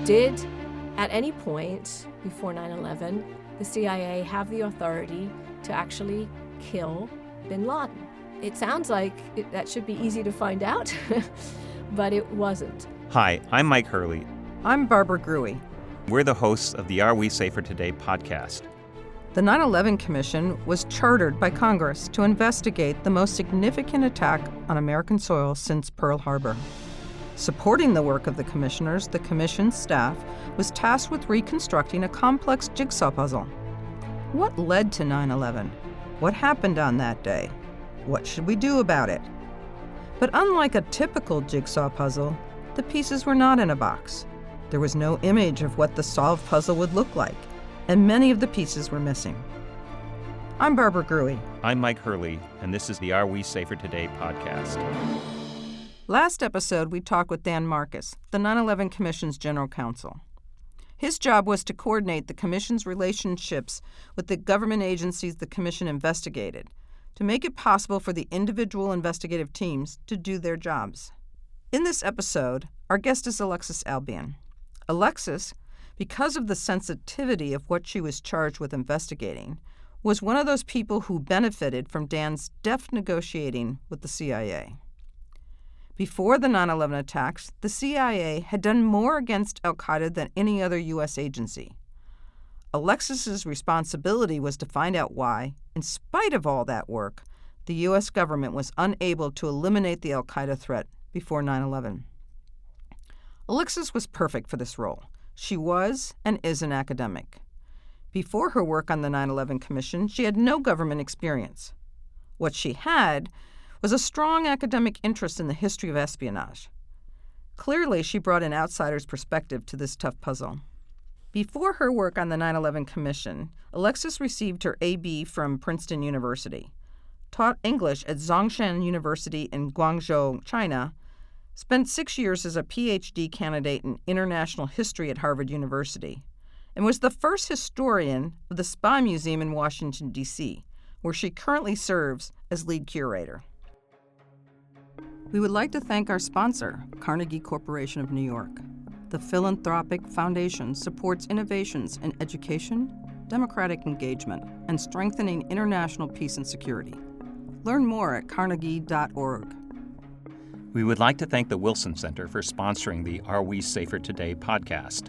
Did, at any point before 9/11, the CIA have the authority to actually kill bin Laden? It sounds like that should be easy to find out, but it wasn't. Hi, I'm Mike Hurley. I'm Barbara Gruey. We're the hosts of the Are We Safer Today podcast. The 9/11 Commission was chartered by Congress to investigate the most significant attack on American soil since Pearl Harbor. Supporting the work of the commissioners, the commission's staff was tasked with reconstructing a complex jigsaw puzzle. What led to 9/11? What happened on that day? What should we do about it? But unlike a typical jigsaw puzzle, the pieces were not in a box. There was no image of what the solved puzzle would look like, and many of the pieces were missing. I'm Barbara Gruey. I'm Mike Hurley, and this is the Are We Safer Today podcast. Last episode, we talked with Dan Marcus, the 9/11 Commission's general counsel. His job was to coordinate the Commission's relationships with the government agencies the Commission investigated to make it possible for the individual investigative teams to do their jobs. In this episode, our guest is Alexis Albion. Alexis, because of the sensitivity of what she was charged with investigating, was one of those people who benefited from Dan's deft negotiating with the CIA. Before the 9/11 attacks, the CIA had done more against Al-Qaeda than any other U.S. agency. Alexis's responsibility was to find out why, in spite of all that work, the U.S. government was unable to eliminate the Al-Qaeda threat before 9/11. Alexis was perfect for this role. She was and is an academic. Before her work on the 9/11 Commission, she had no government experience. What she had was a strong academic interest in the history of espionage. Clearly, she brought an outsider's perspective to this tough puzzle. Before her work on the 9/11 Commission, Alexis received her A.B. from Princeton University, taught English at Zhongshan University in Guangzhou, China, spent 6 years as a Ph.D. candidate in international history at Harvard University, and was the first historian of the Spy Museum in Washington, D.C., where she currently serves as lead curator. We would like to thank our sponsor, Carnegie Corporation of New York. The philanthropic foundation supports innovations in education, democratic engagement, and strengthening international peace and security. Learn more at carnegie.org. We would like to thank the Wilson Center for sponsoring the Are We Safer Today podcast.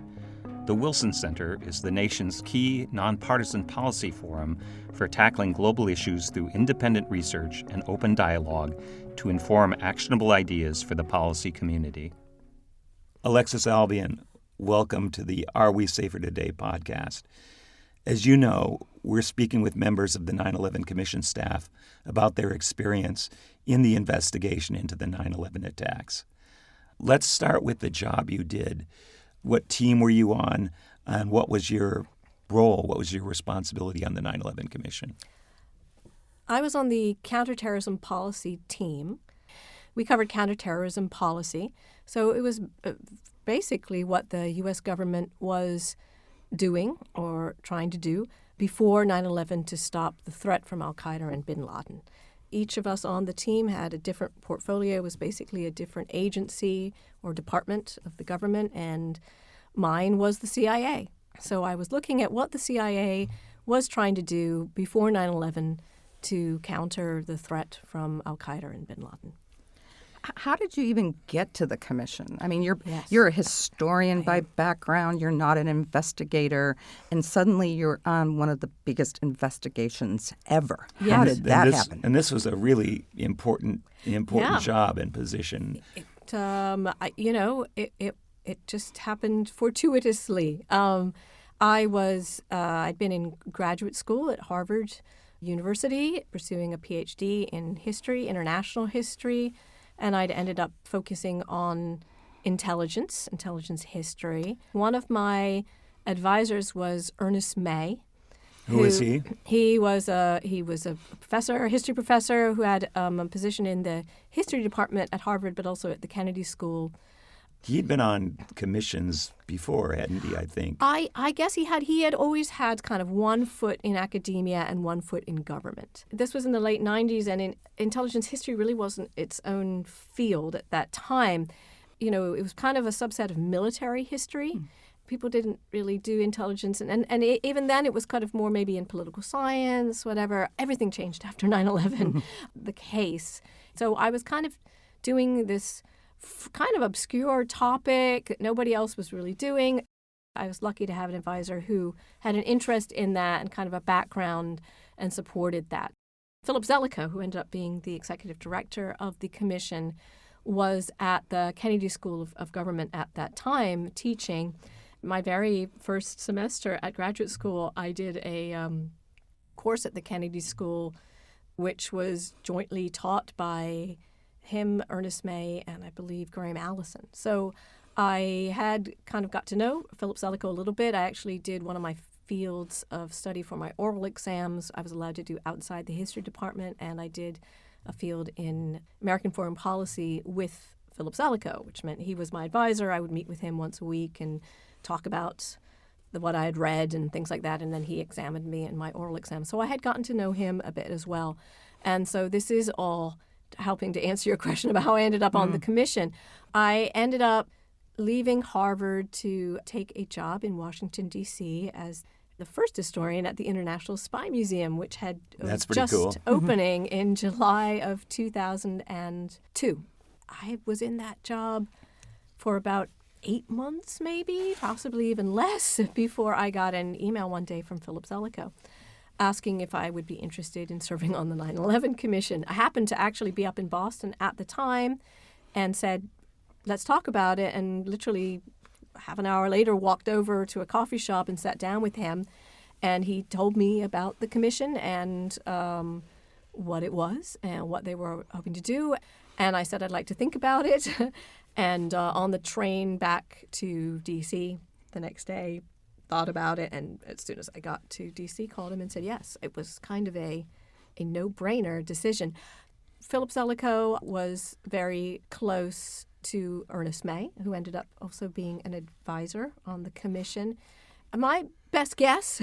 The Wilson Center is the nation's key nonpartisan policy forum for tackling global issues through independent research and open dialogue to inform actionable ideas for the policy community. Alexis Albion, welcome to the Are We Safer Today podcast. As you know, we're speaking with members of the 9/11 Commission staff about their experience in the investigation into the 9/11 attacks. Let's start with the job you did. What team were you on, and what was your role? What was your responsibility on the 9/11 Commission? I was on the counterterrorism policy team. We covered counterterrorism policy. So it was basically what the U.S. government was doing or trying to do before 9/11 to stop the threat from Al-Qaeda and bin Laden. Each of us on the team had a different portfolio, was basically a different agency or department of the government, and mine was the CIA. So I was looking at what the CIA was trying to do before 9/11 to counter the threat from Al-Qaeda and bin Laden. How did you even get to the commission? I mean, you're a historian by background. You're not an investigator, and suddenly you're on one of the biggest investigations ever. Yes. How did that happen? And this was a really important job and position. It just happened fortuitously. I'd been in graduate school at Harvard University, pursuing a PhD in history, international history. And I'd ended up focusing on intelligence history. One of my advisors was Ernest May. Who is he? He was a professor, a history professor who had a position in the history department at Harvard, but also at the Kennedy School. He'd been on commissions before, hadn't he, I think? I guess he had always had kind of one foot in academia and one foot in government. This was in the late 90s, and intelligence history really wasn't its own field at that time. it was kind of a subset of military history. People didn't really do intelligence. And even then, it was kind of more maybe in political science, whatever. Everything changed after 9/11, the case. So I was kind of doing this kind of obscure topic that nobody else was really doing. I was lucky to have an advisor who had an interest in that and kind of a background and supported that. Philip Zelikow, who ended up being the executive director of the commission, was at the Kennedy School of Government at that time teaching. My very first semester at graduate school, I did a course at the Kennedy School, which was jointly taught by him, Ernest May, and I believe Graham Allison. So I had kind of got to know Philip Zelikow a little bit. I actually did one of my fields of study for my oral exams. I was allowed to do outside the history department, and I did a field in American foreign policy with Philip Zelikow, which meant he was my advisor. I would meet with him once a week and talk about what I had read and things like that, and then he examined me in my oral exam. So I had gotten to know him a bit as well. And so this is all helping to answer your question about how I ended up on the commission. I ended up leaving Harvard to take a job in Washington, D.C. as the first historian at the International Spy Museum, which was just cool. opening in July of 2002. I was in that job for about 8 months, maybe, possibly even less, before I got an email one day from Philip Zelikow asking if I would be interested in serving on the 9/11 Commission. I happened to actually be up in Boston at the time and said, let's talk about it, and literally half an hour later walked over to a coffee shop and sat down with him, and he told me about the commission and what it was and what they were hoping to do. And I said I'd like to think about it. And on the train back to D.C. the next day, thought about it, and as soon as I got to D.C., called him and said yes. It was kind of a no-brainer decision. Philip Zelikow was very close to Ernest May, who ended up also being an advisor on the commission. My best guess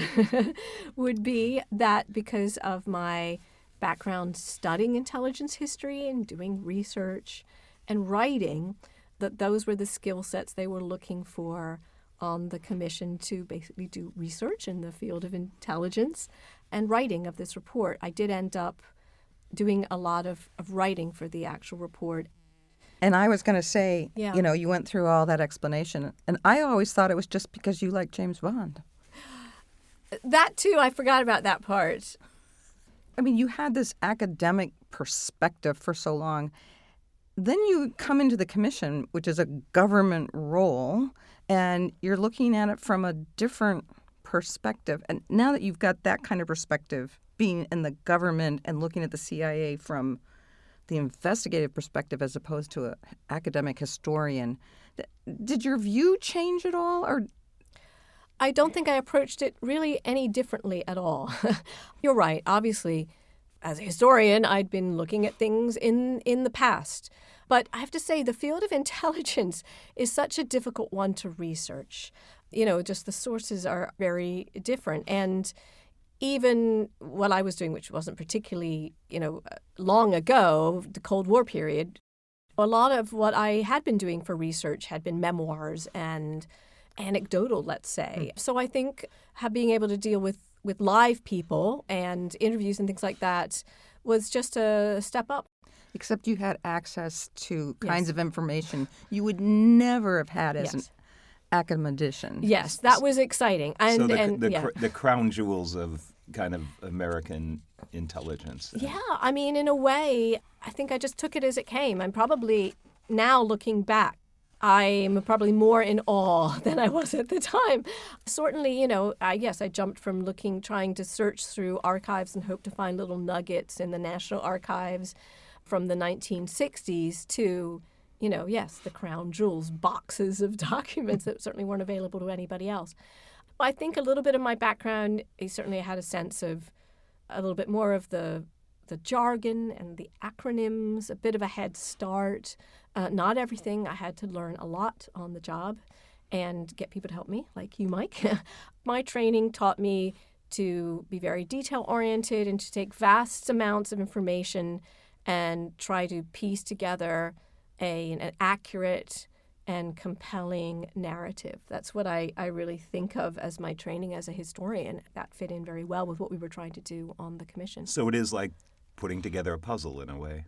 would be that because of my background studying intelligence history and doing research and writing, that those were the skill sets they were looking for on the commission to basically do research in the field of intelligence and writing of this report. I did end up doing a lot of writing for the actual report. And I was going to say, Yeah. You went through all that explanation, and I always thought it was just because you like James Bond. That, too, I forgot about that part. I mean, you had this academic perspective for so long. Then you come into the commission, which is a government role, and you're looking at it from a different perspective. And now that you've got that kind of perspective, being in the government and looking at the CIA from the investigative perspective as opposed to an academic historian, did your view change at all? Or I don't think I approached it really any differently at all. You're right. Obviously, as a historian, I'd been looking at things in the past. But I have to say, the field of intelligence is such a difficult one to research. Just the sources are very different. And even what I was doing, which wasn't particularly, long ago, the Cold War period, a lot of what I had been doing for research had been memoirs and anecdotal, let's say. So I think being able to deal with live people and interviews and things like that was just a step up. Except you had access to kinds of information you would never have had as an academician. Yes, that was exciting. And, so the crown jewels of kind of American intelligence. Yeah, I mean, in a way, I think I just took it as it came. I'm probably, now looking back, I'm probably more in awe than I was at the time. Certainly, I jumped from trying to search through archives and hope to find little nuggets in the National Archives from the 1960s to, the crown jewels, boxes of documents that certainly weren't available to anybody else. I think a little bit of my background, I certainly had a sense of a little bit more of the jargon and the acronyms, a bit of a head start. Not everything. I had to learn a lot on the job and get people to help me, like you, Mike. My training taught me to be very detail-oriented and to take vast amounts of information and try to piece together an accurate, and compelling narrative. That's what I really think of as my training as a historian. That fit in very well with what we were trying to do on the commission. So it is like putting together a puzzle in a way.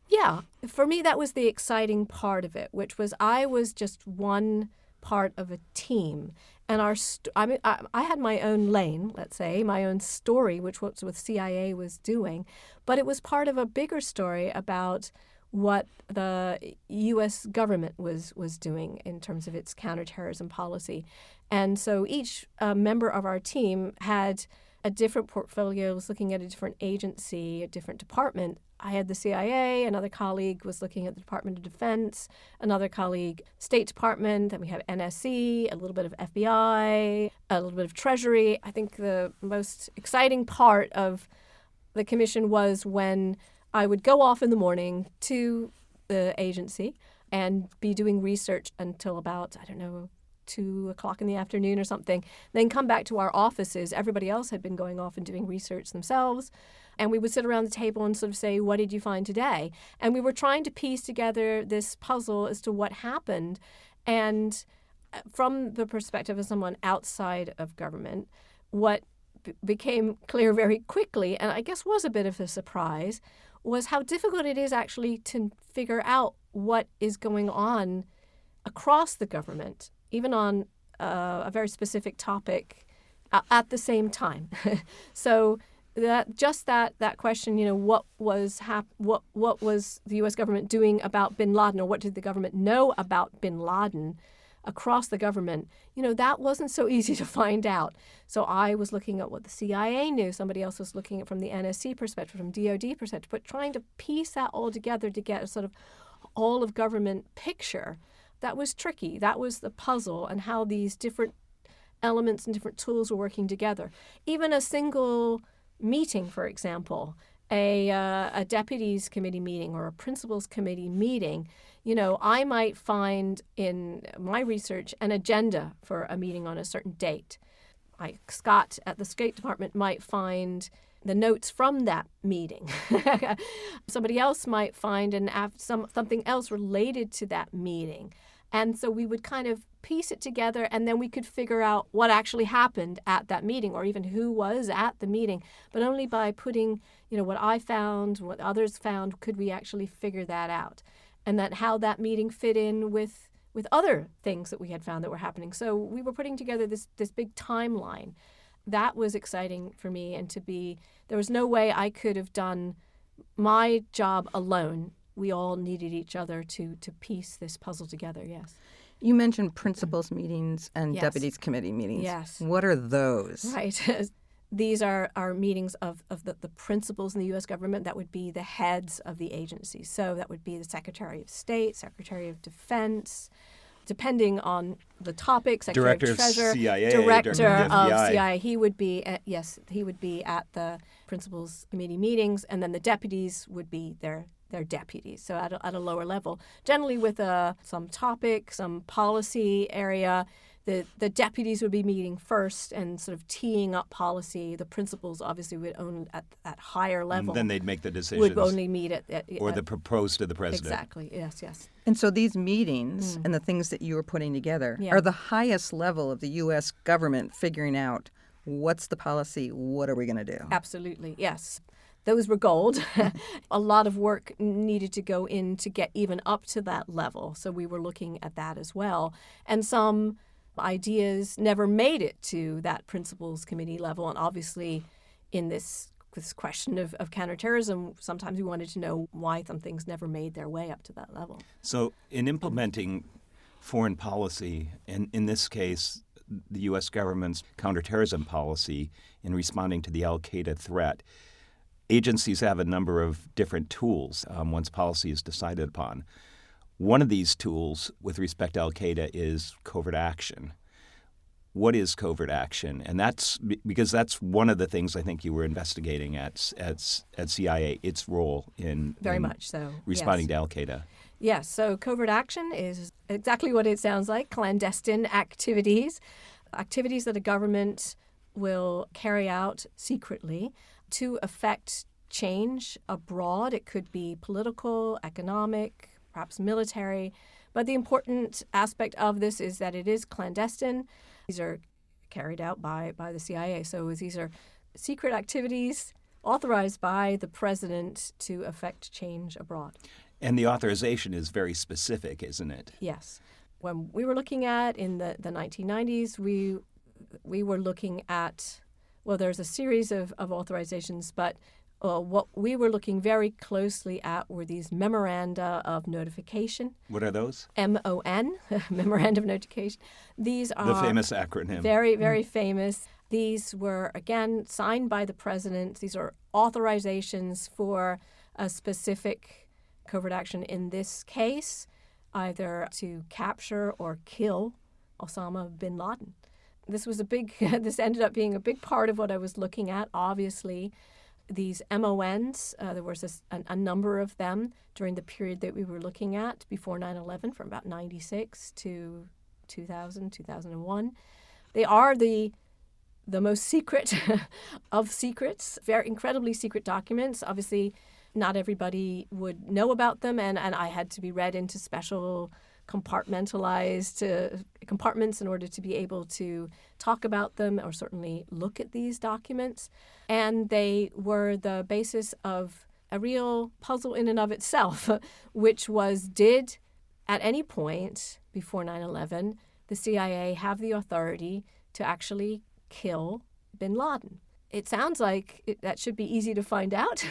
Yeah. For me, that was the exciting part of it, which was I was just one part of a team. And I had my own lane, let's say, my own story, which was what CIA was doing. But it was part of a bigger story about what the U.S. government was doing in terms of its counterterrorism policy. And so each member of our team had a different portfolio, was looking at a different agency, a different department. I had the CIA, another colleague was looking at the Department of Defense, another colleague, State Department, then we had NSC, a little bit of FBI, a little bit of Treasury. I think the most exciting part of the commission was when I would go off in the morning to the agency and be doing research until about, 2 o'clock in the afternoon or something, then come back to our offices. Everybody else had been going off and doing research themselves. And we would sit around the table and sort of say, what did you find today? And we were trying to piece together this puzzle as to what happened. And from the perspective of someone outside of government, what became clear very quickly, and I guess was a bit of a surprise, was how difficult it is actually to figure out what is going on across the government, even on a very specific topic at the same time. So that question, what was the U.S. government doing about bin Laden, or what did the government know about bin Laden across the government, that wasn't so easy to find out. So I was looking at what the CIA knew. Somebody else was looking at it from the NSC perspective, from DOD perspective, but trying to piece that all together to get a sort of all of government picture. That was tricky. That was the puzzle, and how these different elements and different tools were working together. Even a single meeting, for example, a deputies committee meeting or a principals committee meeting, I might find in my research an agenda for a meeting on a certain date. Scott at the State Department might find the notes from that meeting. Somebody else might find something else related to that meeting. And so we would kind of piece it together, and then we could figure out what actually happened at that meeting, or even who was at the meeting. But only by putting, what I found, what others found, could we actually figure that out. And that how that meeting fit in with other things that we had found that were happening. So we were putting together this big timeline. That was exciting for me, and there was no way I could have done my job alone. We all needed each other to piece this puzzle together, yes. You mentioned principals meetings and Yes. deputies committee meetings. Yes. What are those? Right. These are our meetings of the principals in the U.S. government. That would be the heads of the agencies. So that would be the Secretary of State, Secretary of Defense, depending on the topic, Secretary Director of Treasurer, of CIA, Director Director of of FBI. CIA. He would be at the principals committee meetings, and then the deputies would be their deputies, so at a lower level. Generally with some topic, some policy area, the deputies would be meeting first and sort of teeing up policy. The principals obviously would own at higher level. And then they'd make the decisions. Would only meet or the proposed to the president. Exactly, yes. And so these meetings and the things that you were putting together are the highest level of the U.S. government figuring out what's the policy, what are we going to do? Absolutely, yes. Those were gold. A lot of work needed to go in to get even up to that level. So we were looking at that as well. And some ideas never made it to that principals committee level. And obviously in this question of counterterrorism, sometimes we wanted to know why some things never made their way up to that level. So in implementing foreign policy, and in this case, the U.S. government's counterterrorism policy in responding to the Al-Qaeda threat, agencies have a number of different tools once policy is decided upon. One of these tools with respect to Al-Qaeda is covert action. What is covert action? And that's because that's one of the things I think you were investigating at CIA, its role in Very much so. Responding Yes. to Al-Qaeda. Yes, so covert action is exactly what it sounds like, clandestine activities that a government will carry out secretly to affect change abroad. It could be political, economic, perhaps military, But the important aspect of this is that it is clandestine. These are carried out by the CIA. So these are secret activities authorized by the president to effect change abroad. And the authorization is very specific, isn't it? Yes. When we were looking at in the 1990s, we were looking at, well, there's a series of authorizations, but what we were looking very closely at were these memoranda of notification. What are those? MON, memoranda of notification. These are the famous acronym. Very, very famous. These were, again, signed by the president. These are authorizations for a specific covert action, in this case, either to capture or kill Osama bin Laden. This was this ended up being a big part of what I was looking at, obviously. These MONs, there was a number of them during the period that we were looking at before 9/11, from about 96 to 2000, 2001. They are the most secret of secrets, very incredibly secret documents. Obviously, not everybody would know about them, and I had to be read into special compartmentalized compartments in order to be able to talk about them or certainly look at these documents. And they were the basis of a real puzzle in and of itself, which was, did at any point before 9/11 the CIA have the authority to actually kill bin Laden? It sounds like that should be easy to find out,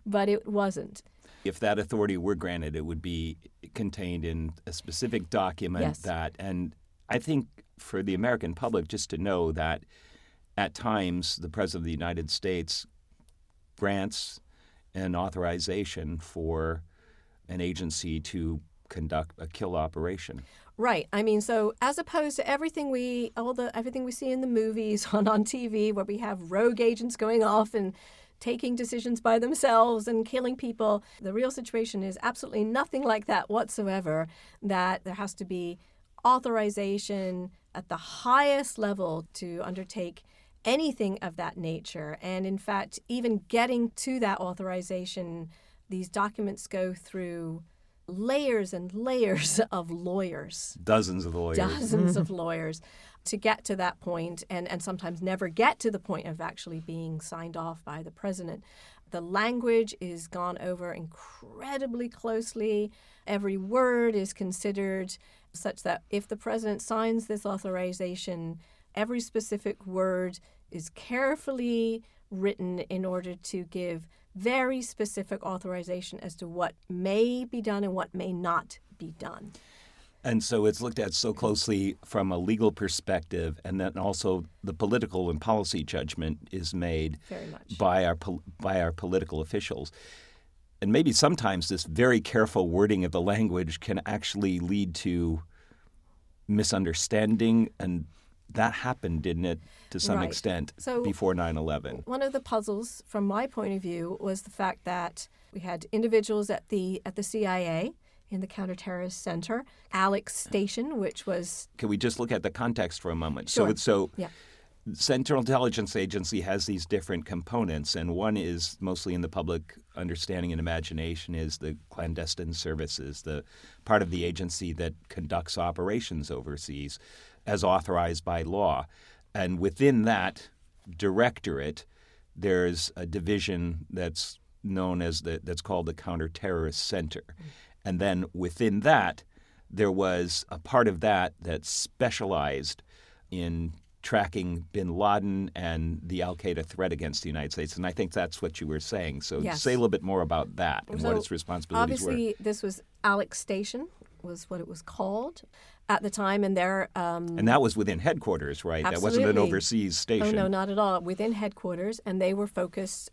but it wasn't. If that authority were granted, it would be contained in a specific document. Yes. And I think for the American public just to know that at times the President of the United States grants an authorization for an agency to conduct a kill operation. Right. I mean, so as opposed to everything we see in the movies on TV, where we have rogue agents going off and taking decisions by themselves and killing people, the real situation is absolutely nothing like that whatsoever. That there has to be authorization at the highest level to undertake anything of that nature. And in fact, even getting to that authorization, these documents go through layers and layers of lawyers. Dozens of lawyers. Dozens of lawyers to get to that point, and sometimes never get to the point of actually being signed off by the president. The language is gone over incredibly closely. Every word is considered such that if the president signs this authorization, every specific word is carefully written in order to give very specific authorization as to what may be done and what may not be done. And so it's looked at so closely from a legal perspective, and then also the political and policy judgment is made Very much. by our political officials. And maybe sometimes this very careful wording of the language can actually lead to misunderstanding, and that happened, didn't it, to some Right. extent So before 9/11? One of the puzzles from my point of view was the fact that we had individuals at the CIA in the Counterterrorist Center, Alex Station, which was... Can we just look at the context for a moment? Sure. So Yeah. Central Intelligence Agency has these different components, and one is mostly in the public understanding and imagination is the clandestine services, the part of the agency that conducts operations overseas as authorized by law. And within that directorate, there's a division that's known as that's called the Counterterrorist Center. And then within that, there was a part of that that specialized in tracking bin Laden and the Al-Qaeda threat against the United States. And I think that's what you were saying. So Yes. say a little bit more about that and what So its responsibilities were. obviously, this was Alex Station, was what it was called at the time. And there... And that was within headquarters, right? That wasn't an Absolutely. overseas station. Oh, no, not at all. Within headquarters, and they were focused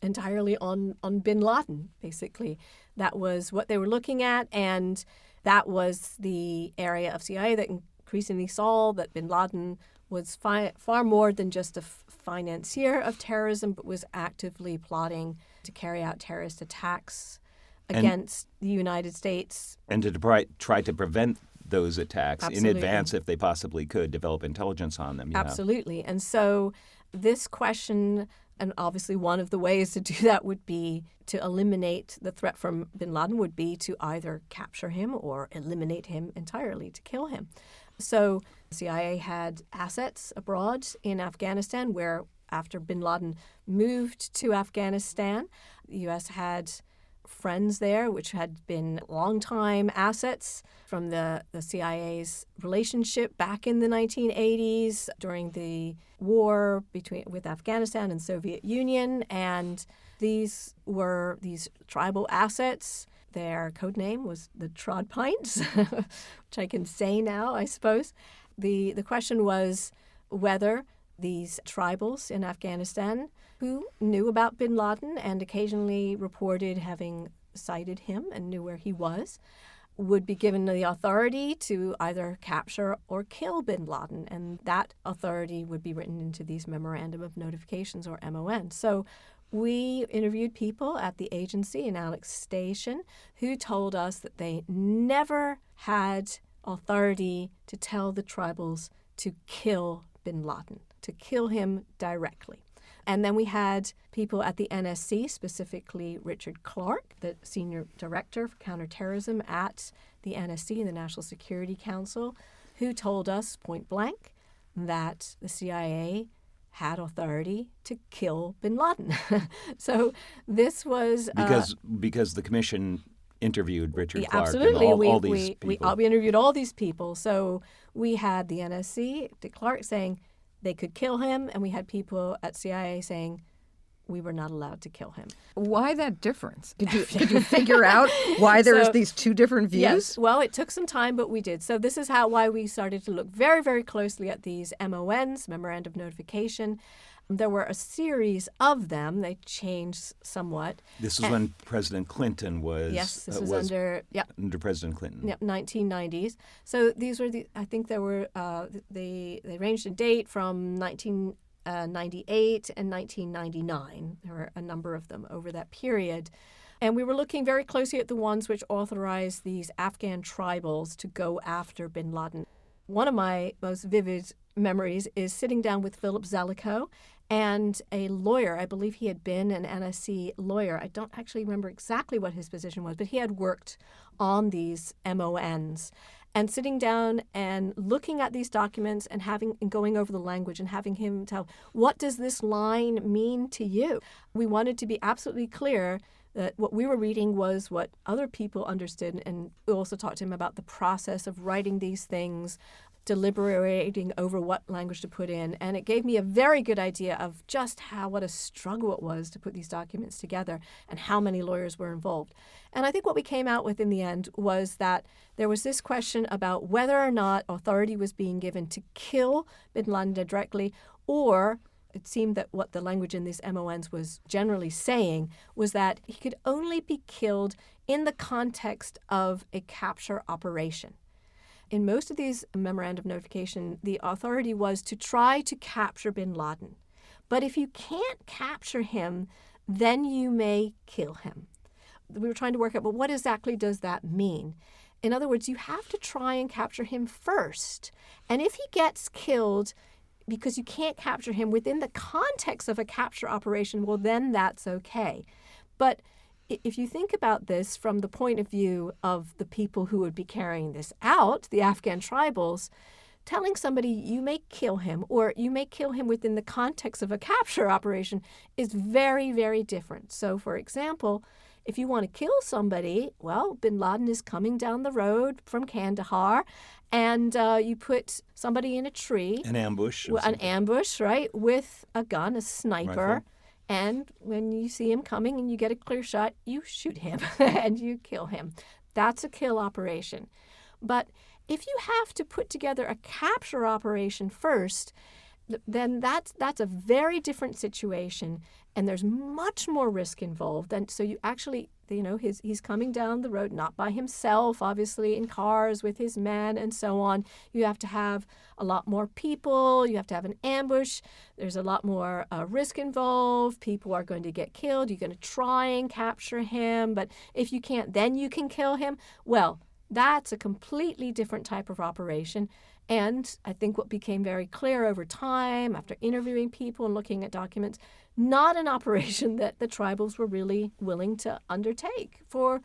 entirely on bin Laden, basically. That was what they were looking at, and that was the area of CIA that increasingly saw that bin Laden was far more than just a financier of terrorism, but was actively plotting to carry out terrorist attacks against the United States. And to try to prevent those attacks Absolutely. in advance if they possibly could, develop intelligence on them. Absolutely. And so this question, and obviously one of the ways to do that would be to eliminate the threat from bin Laden, would be to either capture him or eliminate him entirely, to kill him. So the CIA had assets abroad in Afghanistan where, after bin Laden moved to Afghanistan, the U.S. had friends there, which had been longtime assets from the CIA's relationship back in the 1980s during the war with Afghanistan and Soviet Union. And these were these tribal assets. Their code name was the Trod Pints, which I can say now, I suppose. The question was whether these tribals in Afghanistan who knew about bin Laden and occasionally reported having sighted him and knew where he was would be given the authority to either capture or kill bin Laden. And that authority would be written into these Memorandum of Notifications, or MON. So we interviewed people at the agency in Alex Station who told us that they never had authority to tell the tribals to kill bin Laden, to kill him directly. And then we had people at the NSC, specifically Richard Clark, the senior director for counterterrorism at the NSC, the National Security Council, who told us point blank that the CIA had authority to kill bin Laden. So this was because the commission interviewed Richard Clark. Absolutely. And all these people. We interviewed all these people. So we had the NSC, Dick Clark, saying they could kill him, and we had people at CIA saying we were not allowed to kill him. Why that difference? Did you figure out why there's these two different views? Yes. Well, it took some time, but we did. So this is why we started to look very, very closely at these MONs, Memorandum of Notification. There were a series of them. They changed somewhat. This was when President Clinton was... Yes, this was under President Clinton. Yep, 1990s. So these were I think there were, they ranged in date from 1998 and 1999. There were a number of them over that period. And we were looking very closely at the ones which authorized these Afghan tribals to go after bin Laden. One of my most vivid memories is sitting down with Philip Zellicoe and a lawyer. I believe he had been an NSC lawyer. I don't actually remember exactly what his position was, but he had worked on these MONs. And sitting down and looking at these documents and going over the language and having him tell, what does this line mean to you? We wanted to be absolutely clear that what we were reading was what other people understood, and we also talked to him about the process of writing these things, deliberating over what language to put in. And it gave me a very good idea of just what a struggle it was to put these documents together and how many lawyers were involved. And I think what we came out with in the end was that there was this question about whether or not authority was being given to kill bin Laden directly, or it seemed that what the language in these MONs was generally saying was that he could only be killed in the context of a capture operation. In most of these memorandum of notification, the authority was to try to capture bin Laden. But if you can't capture him, then you may kill him. We were trying to work out, well, what exactly does that mean? In other words, you have to try and capture him first. And if he gets killed because you can't capture him within the context of a capture operation, well, then that's okay. But if you think about this from the point of view of the people who would be carrying this out, the Afghan tribals, telling somebody you may kill him or you may kill him within the context of a capture operation is very, very different. So, for example, if you want to kill somebody, well, bin Laden is coming down the road from Kandahar, and you put somebody in a tree. An ambush. An ambush, right, with a gun, a sniper. Rifle. And when you see him coming and you get a clear shot, you shoot him and you kill him. That's a kill operation. But if you have to put together a capture operation first, then that's a very different situation, and there's much more risk involved. And so you actually, he's coming down the road, not by himself, obviously, in cars with his men and so on. You have to have a lot more people. You have to have an ambush. There's a lot more risk involved. People are going to get killed. You're going to try and capture him. But if you can't, then you can kill him. Well, That's a completely different type of operation. And I think what became very clear over time, after interviewing people and looking at documents, not an operation that the tribals were really willing to undertake for,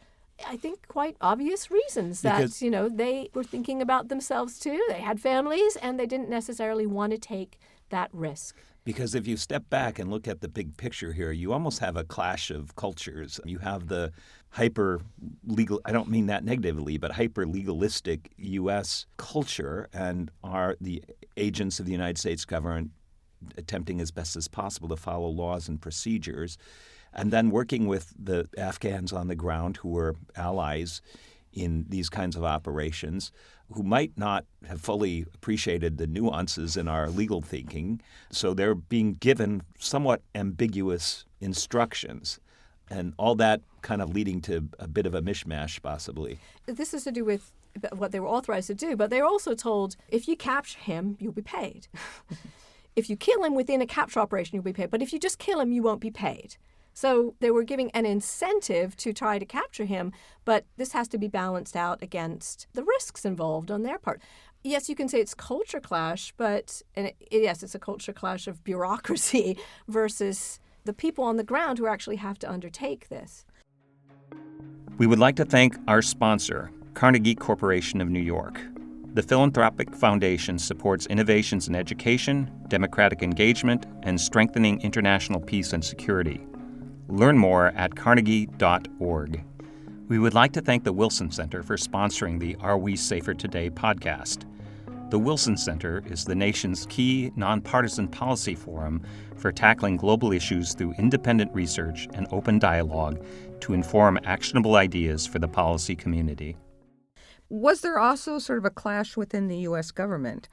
I think, quite obvious reasons. That, they were thinking about themselves too. They had families, and they didn't necessarily want to take that risk. Because if you step back and look at the big picture here, you almost have a clash of cultures. You have the hyper-legal, I don't mean that negatively, but hyper-legalistic U.S. culture, and are the agents of the United States government attempting as best as possible to follow laws and procedures, and then working with the Afghans on the ground who were allies in these kinds of operations, who might not have fully appreciated the nuances in our legal thinking. So they're being given somewhat ambiguous instructions, and all that kind of leading to a bit of a mishmash, possibly. This is to do with what they were authorized to do, but they were also told, if you capture him, you'll be paid. If you kill him within a capture operation, you'll be paid. But if you just kill him, you won't be paid. So they were giving an incentive to try to capture him, but this has to be balanced out against the risks involved on their part. Yes, you can say it's culture clash, but yes, it's a culture clash of bureaucracy versus the people on the ground who actually have to undertake this. We would like to thank our sponsor, Carnegie Corporation of New York. The Philanthropic Foundation supports innovations in education, democratic engagement, and strengthening international peace and security. Learn more at carnegie.org. We would like to thank the Wilson Center for sponsoring the Are We Safer Today podcast. The Wilson Center is the nation's key nonpartisan policy forum for tackling global issues through independent research and open dialogue to inform actionable ideas for the policy community. Was there also sort of a clash within the U.S. government?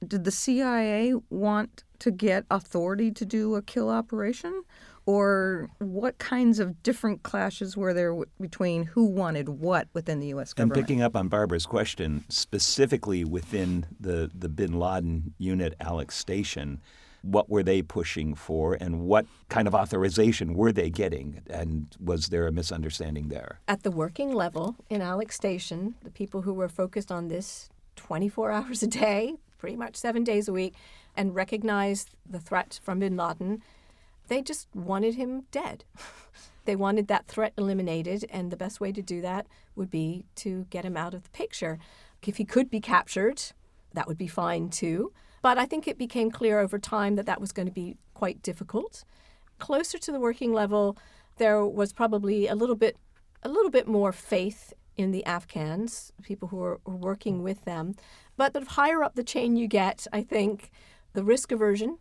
Did the CIA want to get authority to do a kill operation? Or what kinds of different clashes were there between who wanted what within the U.S. government? And picking up on Barbara's question, specifically within the bin Laden unit Alex Station, what were they pushing for and what kind of authorization were they getting? And was there a misunderstanding there? At the working level in Alex Station, the people who were focused on this 24 hours a day, pretty much 7 days a week, and recognized the threat from bin Laden, they just wanted him dead. They wanted that threat eliminated, and the best way to do that would be to get him out of the picture. If he could be captured, that would be fine too. But I think it became clear over time that that was going to be quite difficult. Closer to the working level, there was probably a little bit more faith in the Afghans, people who were working with them. But the higher up the chain you get, I think the risk aversion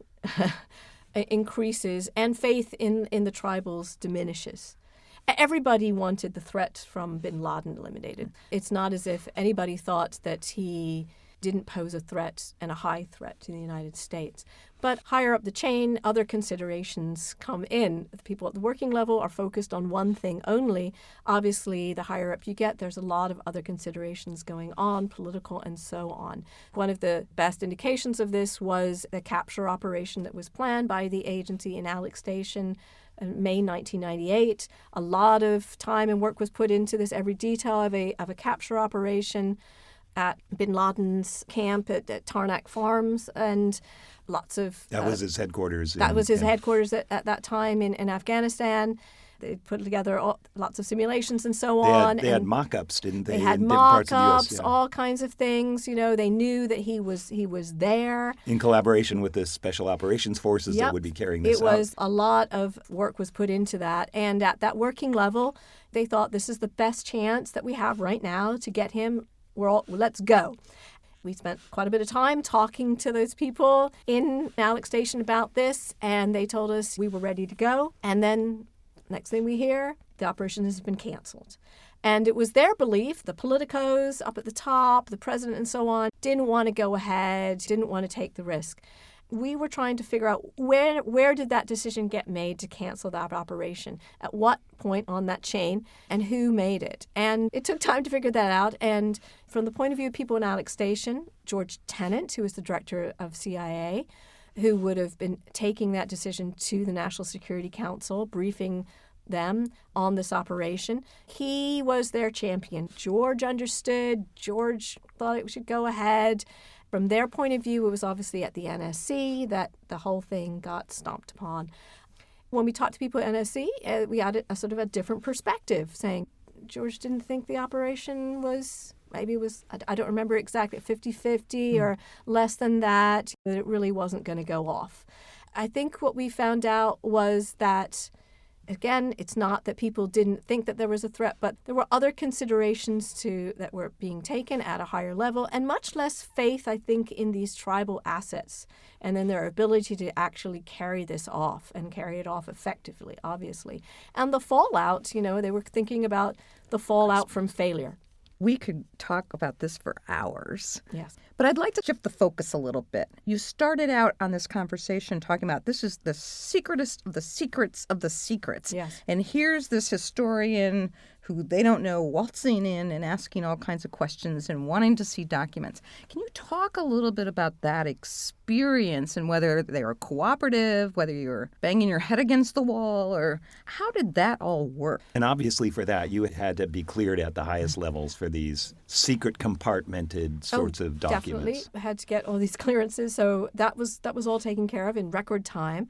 increases and faith in the tribals diminishes. Everybody wanted the threat from bin Laden eliminated. It's not as if anybody thought that he didn't pose a threat and a high threat to the United States. But higher up the chain, other considerations come in. The people at the working level are focused on one thing only. Obviously, the higher up you get, there's a lot of other considerations going on, political and so on. One of the best indications of this was the capture operation that was planned by the agency in Alex Station in May 1998. A lot of time and work was put into this, every detail of a capture operation at bin Laden's camp at Tarnak Farms, and lots of... That was his headquarters. That was his headquarters at that time in Afghanistan. They put together lots of simulations and so on. They had mock-ups, didn't they? They had mock-ups, all kinds of things. They knew that he was there. In collaboration with the Special Operations Forces that would be carrying this out. It was a lot of work was put into that. And at that working level, they thought this is the best chance that we have right now to get him. Let's go. We spent quite a bit of time talking to those people in Alex Station about this, and they told us we were ready to go. And then next thing we hear, the operation has been canceled. And it was their belief, the politicos up at the top, the president and so on, didn't want to go ahead, didn't want to take the risk. We were trying to figure out where did that decision get made to cancel that operation? At what point on that chain? And who made it? And it took time to figure that out. And from the point of view of people in Alex Station, George Tenet, who was the director of CIA, who would have been taking that decision to the National Security Council, briefing them on this operation. He was their champion. George understood. George thought it should go ahead. From their point of view, it was obviously at the NSC that the whole thing got stomped upon. When we talked to people at NSC, we had a sort of a different perspective, saying George didn't think the operation was, maybe it was, I don't remember exactly, 50-50 or less than that it really wasn't going to go off. I think what we found out was that, again, it's not that people didn't think that there was a threat, but there were other considerations that were being taken at a higher level, and much less faith, I think, in these tribal assets and then their ability to actually carry this off and carry it off effectively, obviously. And the fallout, they were thinking about the fallout from failure. We could talk about this for hours. Yes. But I'd like to shift the focus a little bit. You started out on this conversation talking about this is the secretest of the secrets of the secrets. Yes. And here's this historian who they don't know waltzing in and asking all kinds of questions and wanting to see documents. Can you talk a little bit about that experience and whether they were cooperative, whether you're banging your head against the wall, or how did that all work? And obviously for that, you had to be cleared at the highest levels for these secret compartmented sorts of documents. Definitely. I had to get all these clearances, so that was all taken care of in record time.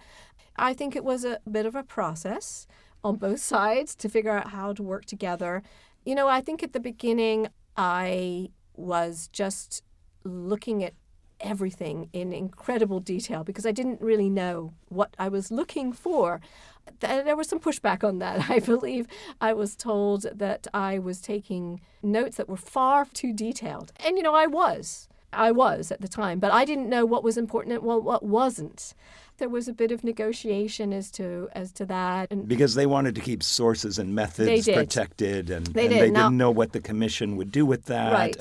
I think it was a bit of a process on both sides to figure out how to work together. I think at the beginning I was just looking at everything in incredible detail because I didn't really know what I was looking for. There was some pushback on that. I believe I was told that I was taking notes that were far too detailed. And, I was at the time, but I didn't know what was important and what wasn't. There was a bit of negotiation as to that. And because they wanted to keep sources and methods protected, and they didn't know what the commission would do with that. Right.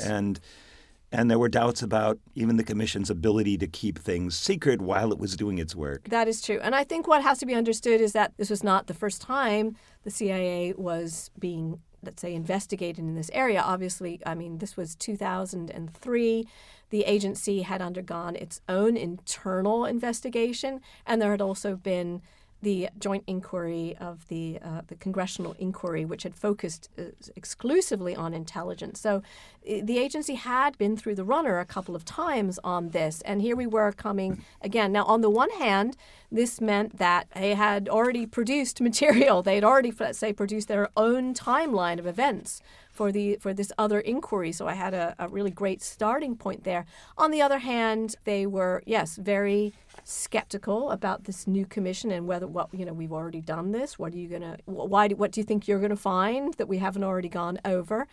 And there were doubts about even the commission's ability to keep things secret while it was doing its work. That is true. And I think what has to be understood is that this was not the first time the CIA was being, let's say, investigated in this area. Obviously, this was 2003. The agency had undergone its own internal investigation, and there had also been the joint inquiry of the congressional inquiry, which had focused exclusively on intelligence. So the agency had been through the runner a couple of times on this, and here we were coming again. Now, on the one hand, this meant that they had already produced material. They had already, let's say, produced their own timeline of events for this other inquiry. So I had a really great starting point there. On the other hand, they were, yes, very skeptical about this new commission and whether we've already done this. What do you think you're going to find that we haven't already gone over?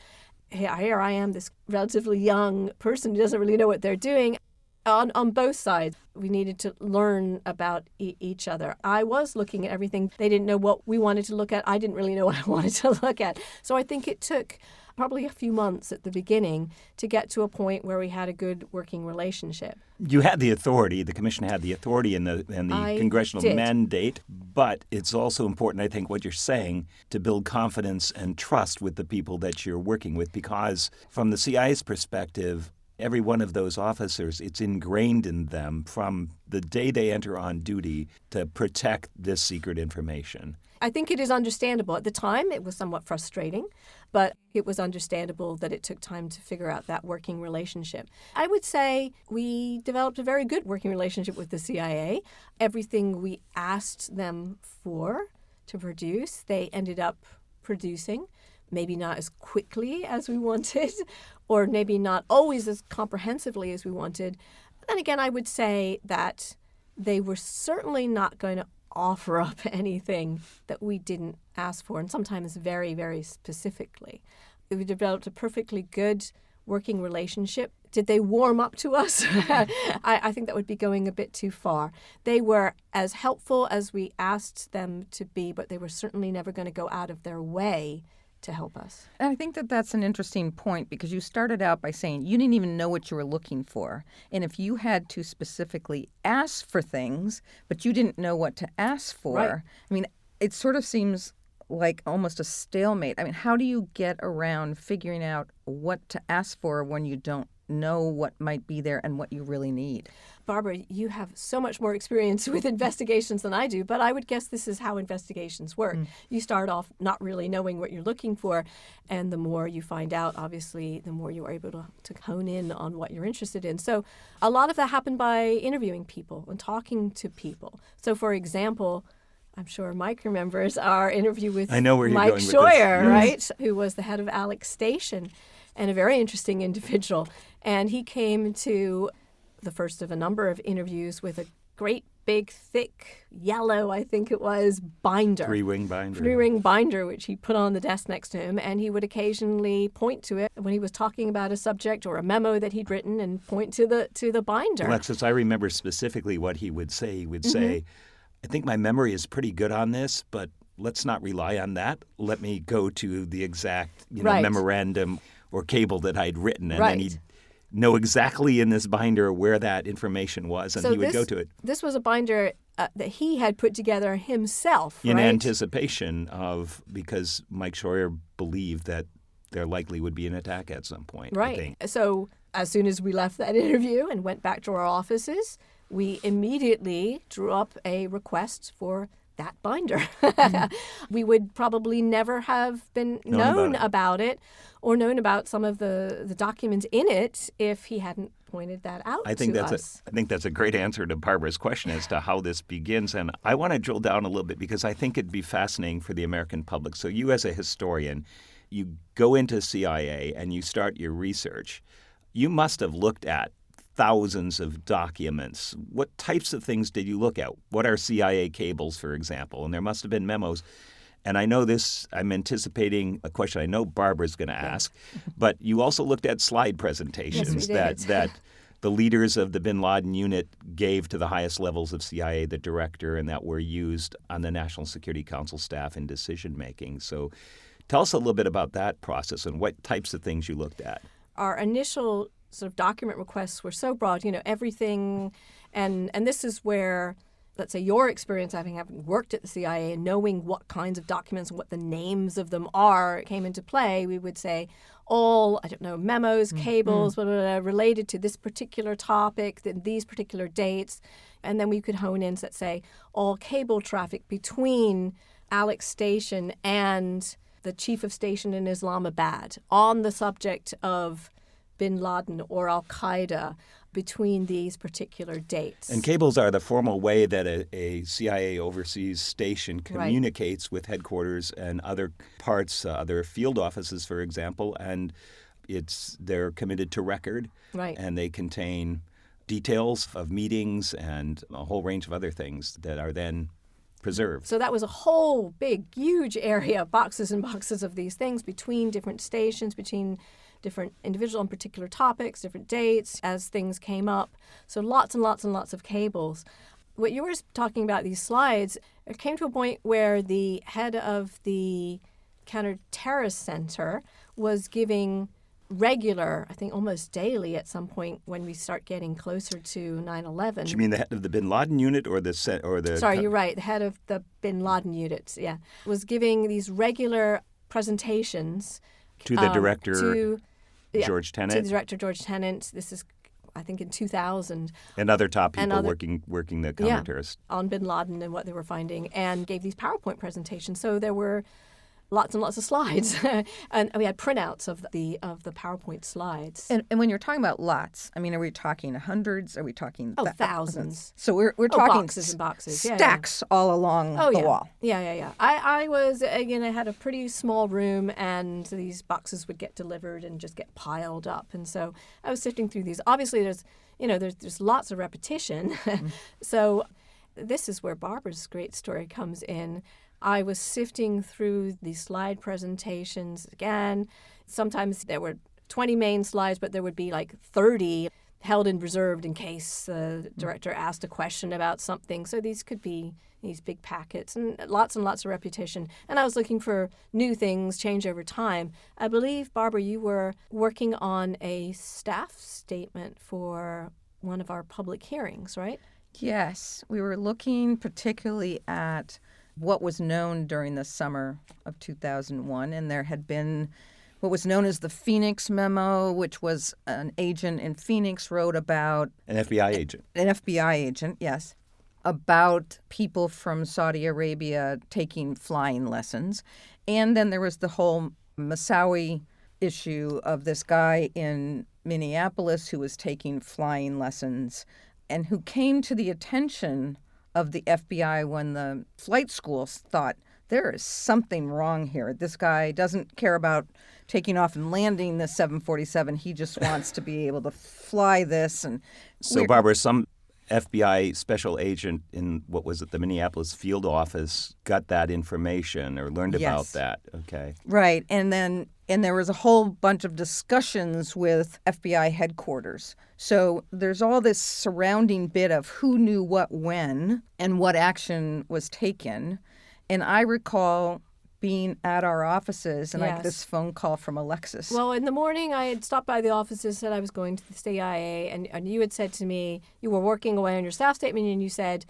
Here I am, this relatively young person who doesn't really know what they're doing. On both sides, we needed to learn about each other. I was looking at everything. They didn't know what we wanted to look at. I didn't really know what I wanted to look at. So I think it took probably a few months at the beginning to get to a point where we had a good working relationship. You had the authority. The commission had the authority and the congressional mandate. But it's also important, I think, what you're saying, to build confidence and trust with the people that you're working with, because from the CIA's perspective, every one of those officers, it's ingrained in them from the day they enter on duty to protect this secret information. I think it is understandable. At the time, it was somewhat frustrating, but it was understandable that it took time to figure out that working relationship. I would say we developed a very good working relationship with the CIA. Everything we asked them to produce, they ended up producing. Maybe not as quickly as we wanted, or maybe not always as comprehensively as we wanted. But then again, I would say that they were certainly not going to offer up anything that we didn't ask for, and sometimes very, very specifically. We developed a perfectly good working relationship. Did they warm up to us? I think that would be going a bit too far. They were as helpful as we asked them to be, but they were certainly never going to go out of their way to help us. And I think that that's an interesting point, because you started out by saying you didn't even know what you were looking for. And if you had to specifically ask for things, but you didn't know what to ask for, right. It sort of seems like almost a stalemate. How do you get around figuring out what to ask for when you don't know what might be there and what you really need. Barbara, you have so much more experience with investigations than I do, but I would guess this is how investigations work. You start off not really knowing what you're looking for, and the more you find out, obviously, the more you are able to hone in on what you're interested in. So a lot of that happened by interviewing people and talking to people. So, for example, I'm sure Mike remembers our interview with I know where you're Mike going with Scheuer, this. right, who was the head of Alex Station and a very interesting individual. And he came to the first of a number of interviews with a great, big, thick, yellow, I think it was, binder. Three-ring binder. Three-ring binder, which he put on the desk next to him, and he would occasionally point to it when he was talking about a subject or a memo that he'd written and point to the binder. Alexis, I remember specifically what he would say. He would say, I think my memory is pretty good on this, but let's not rely on that. Let me go to the exact memorandum or cable that I'd written, and then he'd know exactly in this binder where that information was, and he would go to it. This was a binder that he had put together himself, in right? anticipation of, because Mike Scheuer believed that there likely would be an attack at some point. Right. I think. So as soon as we left that interview and went back to our offices, we immediately drew up a request for that binder. We would probably never have been known about it or known about some of the documents in it if he hadn't pointed that out I think to that's us. I think that's a great answer to Barbara's question as to how this begins. And I want to drill down a little bit because I think it'd be fascinating for the American public. So you as a historian, you go into CIA and you start your research. You must have looked at thousands of documents. What types of things did you look at? What are CIA cables, for example? And there must have been memos. And I know this, I'm anticipating a question I know Barbara's going to ask, but you also looked at slide presentations that the leaders of the bin Laden unit gave to the highest levels of CIA, the director, and that were used on the National Security Council staff in decision-making. So tell us a little bit about that process and what types of things you looked at. Our initial sort of document requests were so broad, everything, and this is where, let's say, your experience having worked at the CIA and knowing what kinds of documents and what the names of them are came into play. We would say all, memos, cables, blah, blah, blah, related to this particular topic, these particular dates, and then we could hone in, let's say, all cable traffic between Alex Station and the chief of station in Islamabad on the subject of bin Laden or Al-Qaeda between these particular dates. And cables are the formal way that a CIA overseas station communicates with headquarters and other parts, other field offices, for example, and they're committed to record, and they contain details of meetings and a whole range of other things that are then preserved. So that was a whole big, huge area, boxes and boxes of these things between different stations, between different individuals on particular topics, different dates, as things came up. So lots and lots and lots of cables. What you were talking about, these slides, it came to a point where the head of the Counterterrorist Center was giving regular, I think almost daily at some point when we start getting closer to 9/11. Do you mean the head of the bin Laden unit or the Sorry, you're right. The head of the bin Laden unit, was giving these regular presentations to the director, George To Tenet? the director, George Tenet. This is, I think, in 2000. And other top people working the counterterrorist. On bin Laden and what they were finding, and gave these PowerPoint presentations. So there were lots and lots of slides. And we had printouts of the PowerPoint slides. And when you're talking about lots, I mean, are we talking hundreds? Are we talking thousands? So we're talking boxes and boxes. Stacks all along the wall. Yeah. I was, I had a pretty small room, and these boxes would get delivered and just get piled up. And so I was sifting through these. Obviously, there's lots of repetition. So this is where Barbara's great story comes in. I was sifting through these slide presentations again. Sometimes there were 20 main slides, but there would be like 30 held and reserved in case the director asked a question about something. So these could be these big packets and lots of repetition. And I was looking for new things, change over time. I believe, Barbara, you were working on a staff statement for one of our public hearings, right? Yes. We were looking particularly at what was known during the summer of 2001, and there had been what was known as the Phoenix Memo, which was an agent in Phoenix wrote about... An FBI agent. An FBI agent, yes, about people from Saudi Arabia taking flying lessons. And then there was the whole Moussaoui issue of this guy in Minneapolis who was taking flying lessons and who came to the attention of the FBI when the flight schools thought, there is something wrong here. This guy doesn't care about taking off and landing the 747. He just wants to be able to fly this. And so, Barbara, some FBI special agent in, what was it, the Minneapolis field office got that information or learned about that. Okay. Right. And there was a whole bunch of discussions with FBI headquarters. So there's all this surrounding bit of who knew what when and what action was taken. And I recall being at our offices, and I got this phone call from Alexis. Well, in the morning, I had stopped by the offices, said I was going to the CIA, and you had said to me, you were working away on your staff statement, and you said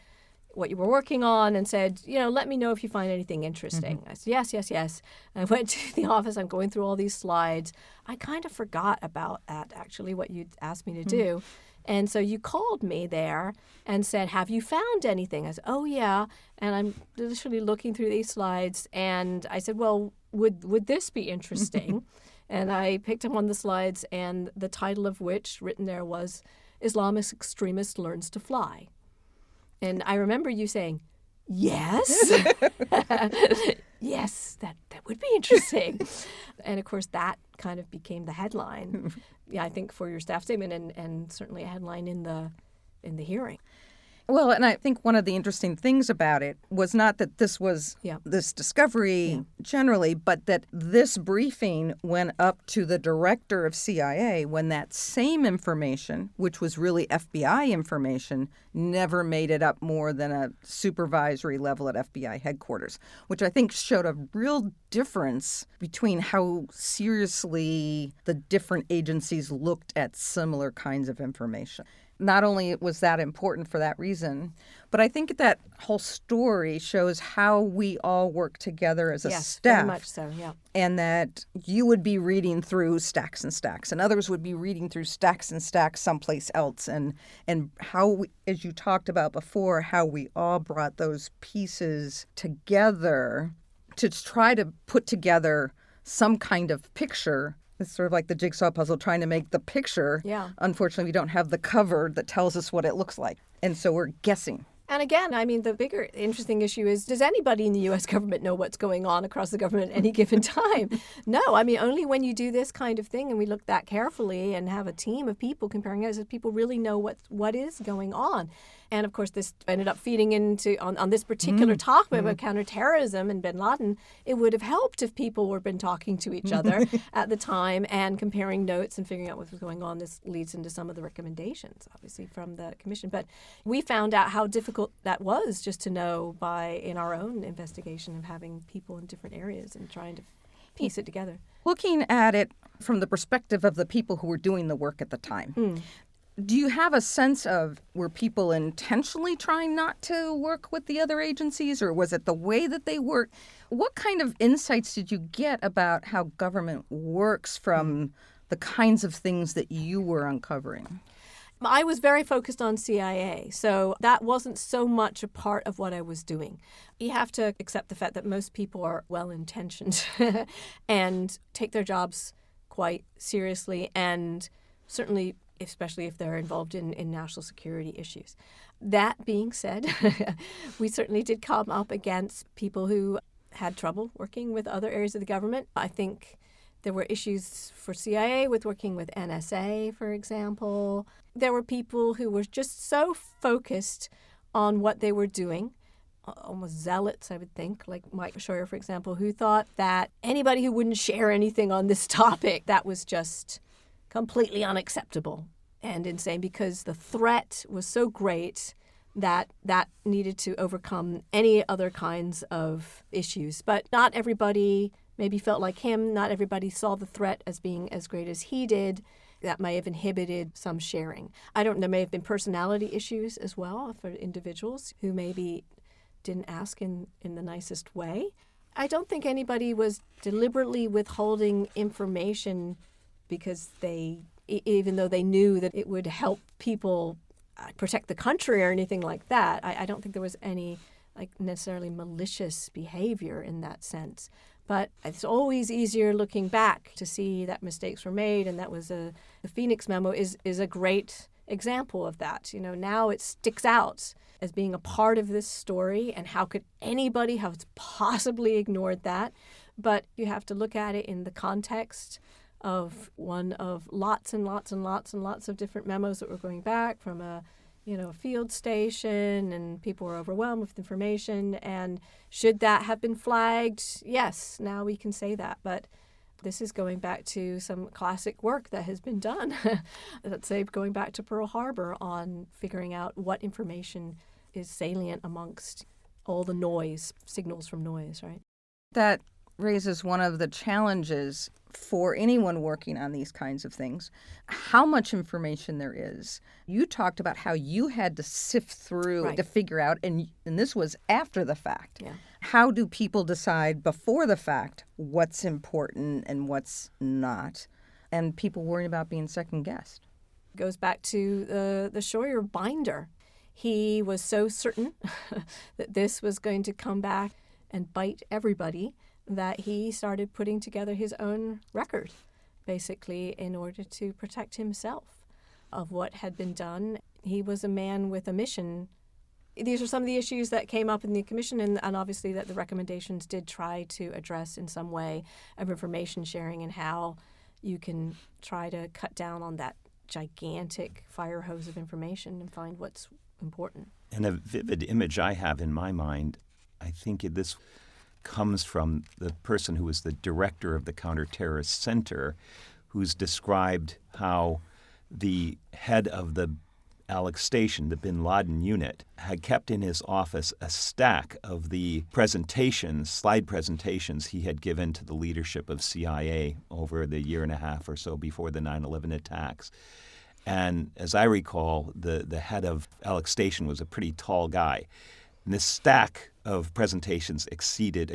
what you were working on, and said, let me know if you find anything interesting. I said, yes. I went to the office. I'm going through all these slides. I kind of forgot about that, actually, what you'd asked me to do. And so you called me there and said, have you found anything? I said, oh, yeah. And I'm literally looking through these slides. And I said, well, would this be interesting? And I picked up one of the slides, and the title of which written there was Islamist Extremist Learns to Fly. And I remember you saying, yes. Yes, that would be interesting. And, of course, that kind of became the headline, I think, for your staff statement and certainly a headline in the hearing. Well, and I think one of the interesting things about it was not that this was this discovery generally, but that this briefing went up to the director of CIA when that same information, which was really FBI information, never made it up more than a supervisory level at FBI headquarters, which I think showed a real difference between how seriously the different agencies looked at similar kinds of information. Not only was that important for that reason, but I think that whole story shows how we all work together as a staff. Yes, very much so, yeah. And that you would be reading through stacks and stacks, and others would be reading through stacks and stacks someplace else. And how, we, as you talked about before, how we all brought those pieces together to try to put together some kind of picture. It's sort of like the jigsaw puzzle, trying to make the picture. Yeah. Unfortunately, we don't have the cover that tells us what it looks like. And so we're guessing. And again, I mean, the bigger interesting issue is, does anybody in the U.S. government know what's going on across the government at any given time? No. I mean, only when you do this kind of thing and we look that carefully and have a team of people comparing us, people really know what is going on. And, of course, this ended up feeding into, on this particular topic about counterterrorism and bin Laden, it would have helped if people were been talking to each other at the time and comparing notes and figuring out what was going on. This leads into some of the recommendations, obviously, from the commission. But we found out how difficult that was just to know in our own investigation of having people in different areas and trying to piece it together. Looking at it from the perspective of the people who were doing the work at the time, do you have a sense of, were people intentionally trying not to work with the other agencies, or was it the way that they work? What kind of insights did you get about how government works from the kinds of things that you were uncovering? I was very focused on CIA, so that wasn't so much a part of what I was doing. You have to accept the fact that most people are well-intentioned and take their jobs quite seriously, and certainly especially if they're involved in national security issues. That being said, we certainly did come up against people who had trouble working with other areas of the government. I think there were issues for CIA with working with NSA, for example. There were people who were just so focused on what they were doing, almost zealots, I would think, like Mike Scheuer, for example, who thought that anybody who wouldn't share anything on this topic, that was just completely unacceptable and insane, because the threat was so great that needed to overcome any other kinds of issues. But not everybody maybe felt like him. Not everybody saw the threat as being as great as he did. That may have inhibited some sharing. I don't know, there may have been personality issues as well for individuals who maybe didn't ask in the nicest way. I don't think anybody was deliberately withholding information because even though they knew that it would help people protect the country or anything like that. I don't think there was any necessarily malicious behavior in that sense. But it's always easier looking back to see that mistakes were made, and that was the Phoenix memo is a great example of that. Now it sticks out as being a part of this story, and how could anybody have possibly ignored that? But you have to look at it in the context of one of lots and lots and lots and lots of different memos that were going back from a field station, and people were overwhelmed with information. And should that have been flagged? Yes, now we can say that. But this is going back to some classic work that has been done. Let's say going back to Pearl Harbor on figuring out what information is salient amongst all the noise, signals from noise, right? That raises one of the challenges for anyone working on these kinds of things, how much information there is. You talked about how you had to sift through to figure out, and this was after the fact. Yeah. How do people decide before the fact what's important and what's not? And people worrying about being second-guessed. Goes back to the Scheuer binder. He was so certain that this was going to come back and bite everybody that he started putting together his own record, basically, in order to protect himself of what had been done. He was a man with a mission. These are some of the issues that came up in the commission, and obviously that the recommendations did try to address in some way of information sharing and how you can try to cut down on that gigantic fire hose of information and find what's important. And a vivid image I have in my mind, I think this comes from the person who was the director of the Counterterrorist Center, who's described how the head of the Alex Station, the bin Laden unit, had kept in his office a stack of the slide presentations he had given to the leadership of CIA over the year and a half or so before the 9/11 attacks. And as I recall, the head of Alex Station was a pretty tall guy. And this stack of presentations exceeded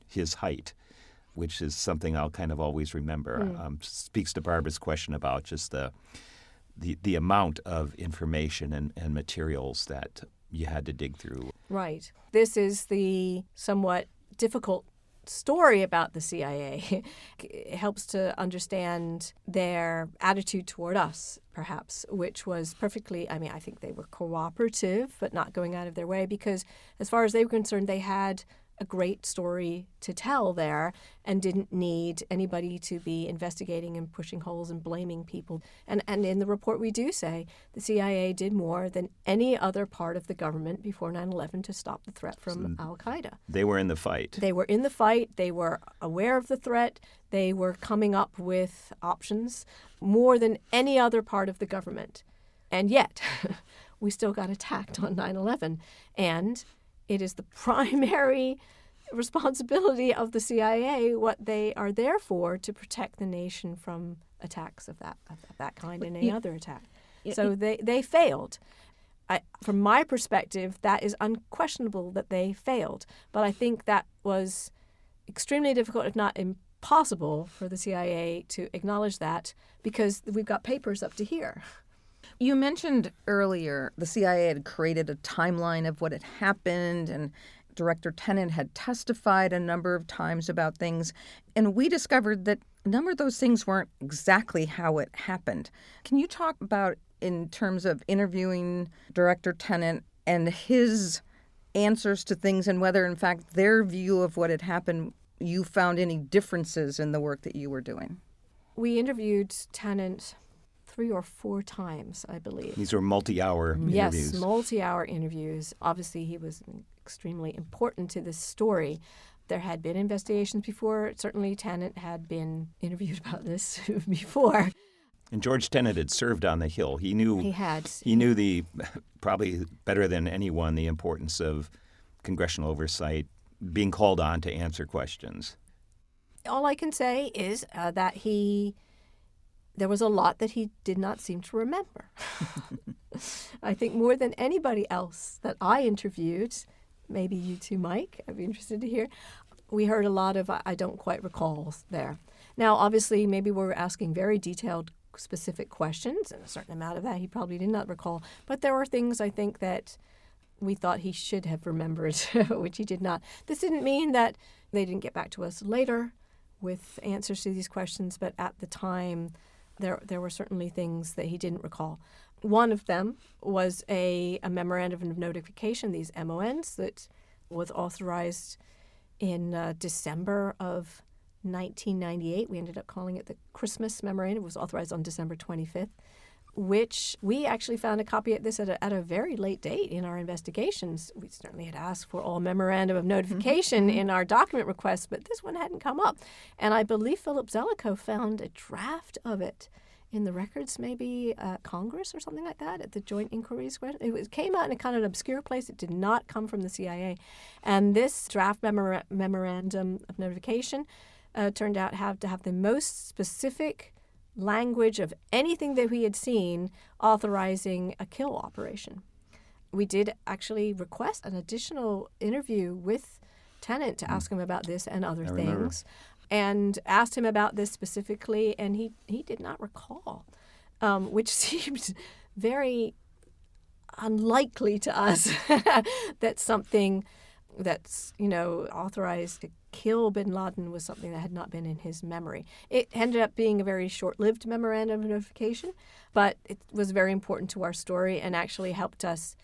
his height, which is something I'll kind of always remember. Speaks to Barbara's question about just the amount of information and materials that you had to dig through. Right. This is the somewhat difficult story about the CIA. It helps to understand their attitude toward us, perhaps, which was perfectly, I think they were cooperative, but not going out of their way, because as far as they were concerned, they had a great story to tell there and didn't need anybody to be investigating and pushing holes and blaming people. And in the report we do say the CIA did more than any other part of the government before 9/11 to stop the threat from Al-Qaeda. They were in the fight. They were in the fight. They were aware of the threat. They were coming up with options more than any other part of the government. And yet, we still got attacked on 9/11. And it is the primary responsibility of the CIA, what they are there for, to protect the nation from attacks of that kind and any other attack. So they failed. From my perspective, that is unquestionable that they failed. But I think that was extremely difficult, if not impossible, for the CIA to acknowledge that, because we've got papers up to here. You mentioned earlier the CIA had created a timeline of what had happened, and Director Tennant had testified a number of times about things. And we discovered that a number of those things weren't exactly how it happened. Can you talk about, in terms of interviewing Director Tennant and his answers to things, and whether, in fact, their view of what had happened, you found any differences in the work that you were doing? We interviewed Tennant 3 or 4 times, I believe. These were multi-hour interviews. Yes, multi-hour interviews. Obviously, he was extremely important to this story. There had been investigations before. Certainly, Tennant had been interviewed about this before. And George Tenet had served on the Hill. He knew probably better than anyone, the importance of congressional oversight, being called on to answer questions. All I can say is that there was a lot that he did not seem to remember. I think more than anybody else that I interviewed, maybe you too, Mike. I'd be interested to hear. We heard a lot of I don't quite recall there. Now, obviously, maybe we're asking very detailed, specific questions, and a certain amount of that he probably did not recall. But there were things, I think, that we thought he should have remembered, which he did not. This didn't mean that they didn't get back to us later with answers to these questions, but at the time, there were certainly things that he didn't recall. One of them was a memorandum of notification, these MONs, that was authorized in December of 1998. We ended up calling it the Christmas Memorandum. It was authorized on December 25th, which we actually found a copy of this at a very late date in our investigations. We certainly had asked for all memorandum of notification in our document requests, but this one hadn't come up. And I believe Philip Zelikow found a draft of it in the records, maybe Congress or something like that, at the Joint Inquiries. It came out in a kind of an obscure place. It did not come from the CIA. And this draft memorandum of notification turned out to have the most specific language of anything that we had seen authorizing a kill operation. We did actually request an additional interview with Tennant to ask him about this and other things, and asked him about this specifically, and he did not recall, which seems very unlikely to us that something that's, authorized to kill bin Laden was something that had not been in his memory. It ended up being a very short-lived memorandum of notification, but it was very important to our story and actually helped us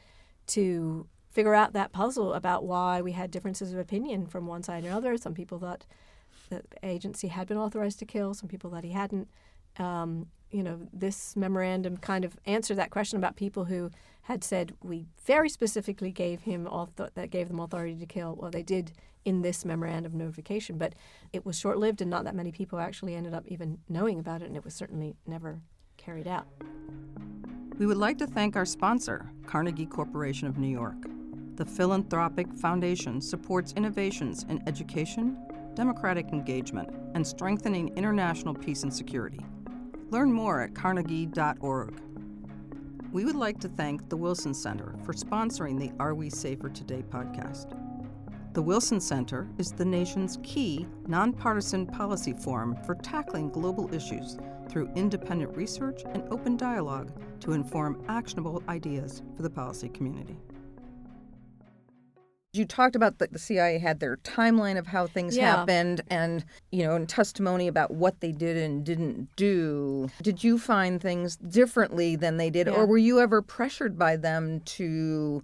to figure out that puzzle about why we had differences of opinion from one side and another. Some people thought the agency had been authorized to kill. Some people thought he hadn't. This memorandum kind of answered that question about people who had said we very specifically gave them authority to kill. Well, they did in this memorandum of notification, but it was short-lived and not that many people actually ended up even knowing about it, and it was certainly never carried out. We would like to thank our sponsor, Carnegie Corporation of New York. The philanthropic foundation supports innovations in education, democratic engagement, and strengthening international peace and security. Learn more at carnegie.org. We would like to thank the Wilson Center for sponsoring the Are We Safer Today podcast. The Wilson Center is the nation's key nonpartisan policy forum for tackling global issues through independent research and open dialogue to inform actionable ideas for the policy community. You talked about the CIA had their timeline of how things happened and, and testimony about what they did and didn't do. Did you find things differently than they did? Yeah. Or were you ever pressured by them to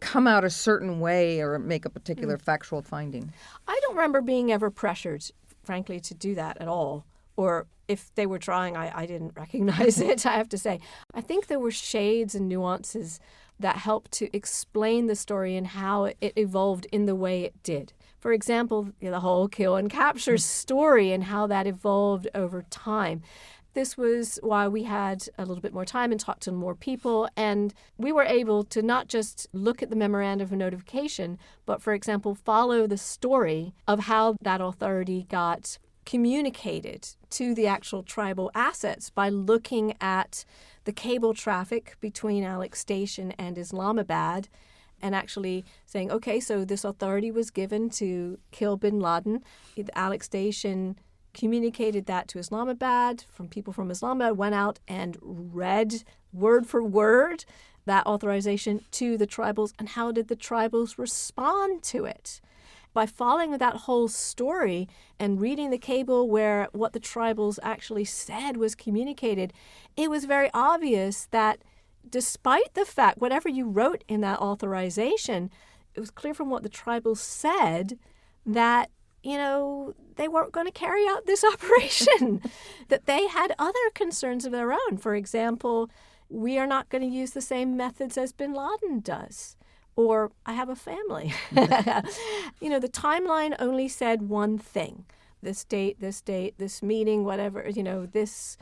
come out a certain way or make a particular factual finding? I don't remember being ever pressured, frankly, to do that at all. Or if they were trying, I didn't recognize it, I have to say. I think there were shades and nuances that helped to explain the story and how it evolved in the way it did. For example, the whole kill and capture story and how that evolved over time. This was why we had a little bit more time and talked to more people, and we were able to not just look at the memorandum of notification, but, for example, follow the story of how that authority got communicated to the actual tribal assets by looking at the cable traffic between Alex Station and Islamabad and actually saying, okay, so this authority was given to kill bin Laden. The Alex Station communicated that to Islamabad, from people from Islamabad, went out and read word for word that authorization to the tribals, and how did the tribals respond to it? By following that whole story and reading the cable where what the tribals actually said was communicated, it was very obvious that despite the fact, whatever you wrote in that authorization, it was clear from what the tribals said that, they weren't going to carry out this operation, that they had other concerns of their own. For example, we are not going to use the same methods as bin Laden does. Or I have a family. The timeline only said one thing. This date, this meeting, whatever, this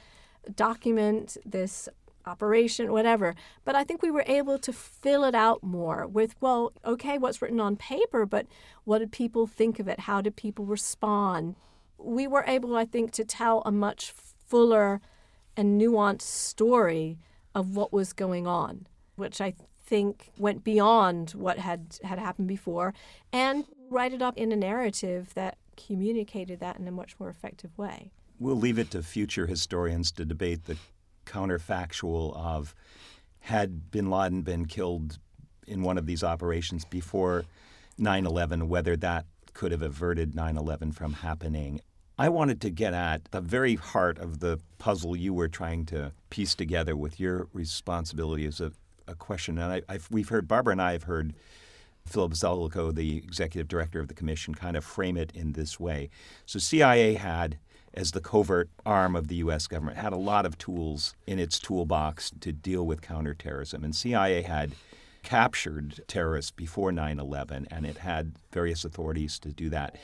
document, this operation, whatever. But I think we were able to fill it out more with, well, okay, what's written on paper, but what did people think of it? How did people respond? We were able, I think, to tell a much fuller and nuanced story of what was going on, which I think went beyond what had happened before, and write it up in a narrative that communicated that in a much more effective way. We'll leave it to future historians to debate the counterfactual of, had bin Laden been killed in one of these operations before 9/11, whether that could have averted 9/11 from happening. I wanted to get at the very heart of the puzzle you were trying to piece together with your responsibility as a question. And we've heard, Barbara and I have heard Philip Zelikow, the executive director of the commission, kind of frame it in this way. So CIA had, as the covert arm of the U.S. government, had a lot of tools in its toolbox to deal with counterterrorism. And CIA had captured terrorists before 9/11, and it had various authorities to do that.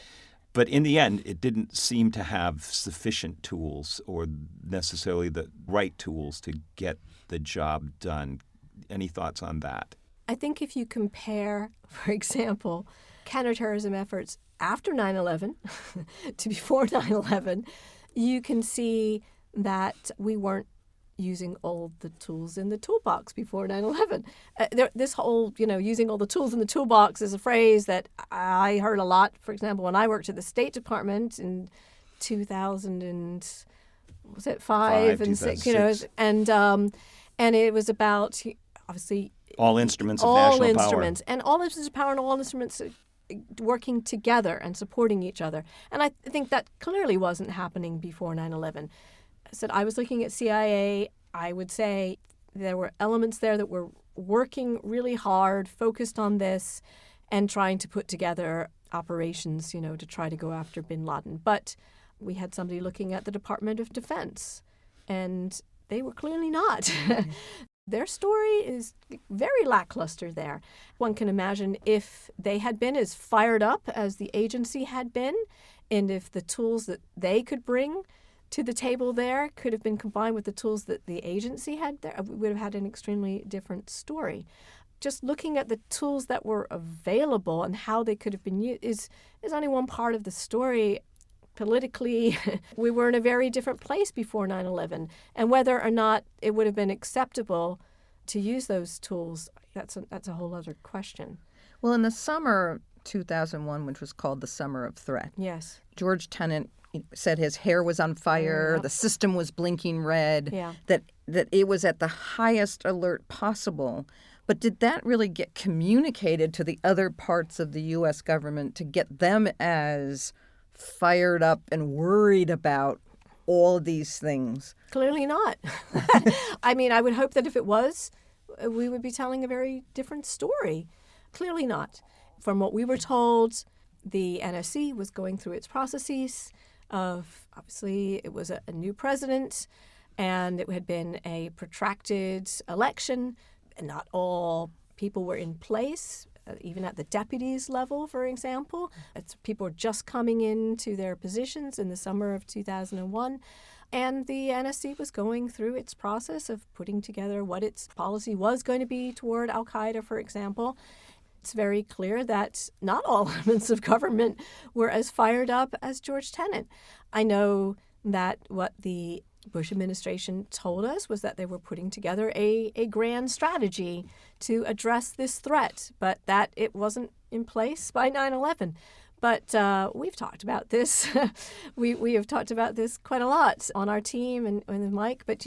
But in the end, it didn't seem to have sufficient tools or necessarily the right tools to get the job done. Any thoughts on that? I think if you compare, for example, counterterrorism efforts after 9/11 to before 9/11, you can see that we weren't using all the tools in the toolbox before 9/11. This whole, using all the tools in the toolbox is a phrase that I heard a lot. For example, when I worked at the State Department in 2000 and was it 5 and 6, and it was about obviously all instruments of all national instruments power. and all instruments of power and all instruments working together and supporting each other. And I think that clearly wasn't happening before 9/11. So I was looking at CIA. I would say there were elements there that were working really hard, focused on this, and trying to put together operations, to try to go after bin Laden. But we had somebody looking at the Department of Defense, and they were clearly not. Their story is very lackluster there. One can imagine if they had been as fired up as the agency had been, and if the tools that they could bring to the table there could have been combined with the tools that the agency had there, we would have had an extremely different story. Just looking at the tools that were available and how they could have been used is only one part of the story. Politically, we were in a very different place before 9/11. And whether or not it would have been acceptable to use those tools, that's a whole other question. Well, in the summer 2001, which was called the Summer of Threat, Yes. George Tenet said his hair was on fire, Yep. the system was blinking red, Yeah. that it was at the highest alert possible. But did that really get communicated to the other parts of the U.S. government to get them as fired up and worried about all of these things? Clearly not. I mean, I would hope that if it was, we would be telling a very different story. Clearly not. From what we were told, the NSC was going through its processes of, obviously, it was a new president, and it had been a protracted election, and not all people were in place, even at the deputies level, for example. People were just coming into their positions in the summer of 2001. And the NSC was going through its process of putting together what its policy was going to be toward Al-Qaeda, for example. It's very clear that not all elements of government were as fired up as George Tenet. I know that what the Bush administration told us was that they were putting together a grand strategy to address this threat, but that it wasn't in place by 9/11. But we've talked about this. we have talked about this quite a lot on our team and with Mike. But,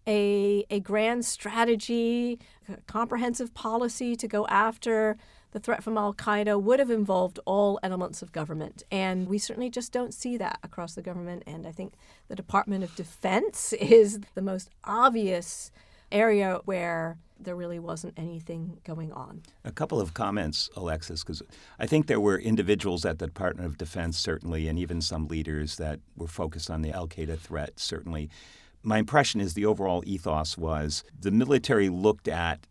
a grand strategy, a comprehensive policy to go after the threat from Al-Qaeda would have involved all elements of government. And we certainly just don't see that across the government. And I think the Department of Defense is the most obvious area where there really wasn't anything going on. A couple of comments, Alexis, because I think there were individuals at the Department of Defense, certainly, and even some leaders that were focused on the Al-Qaeda threat, certainly. My impression is the overall ethos was the military looked at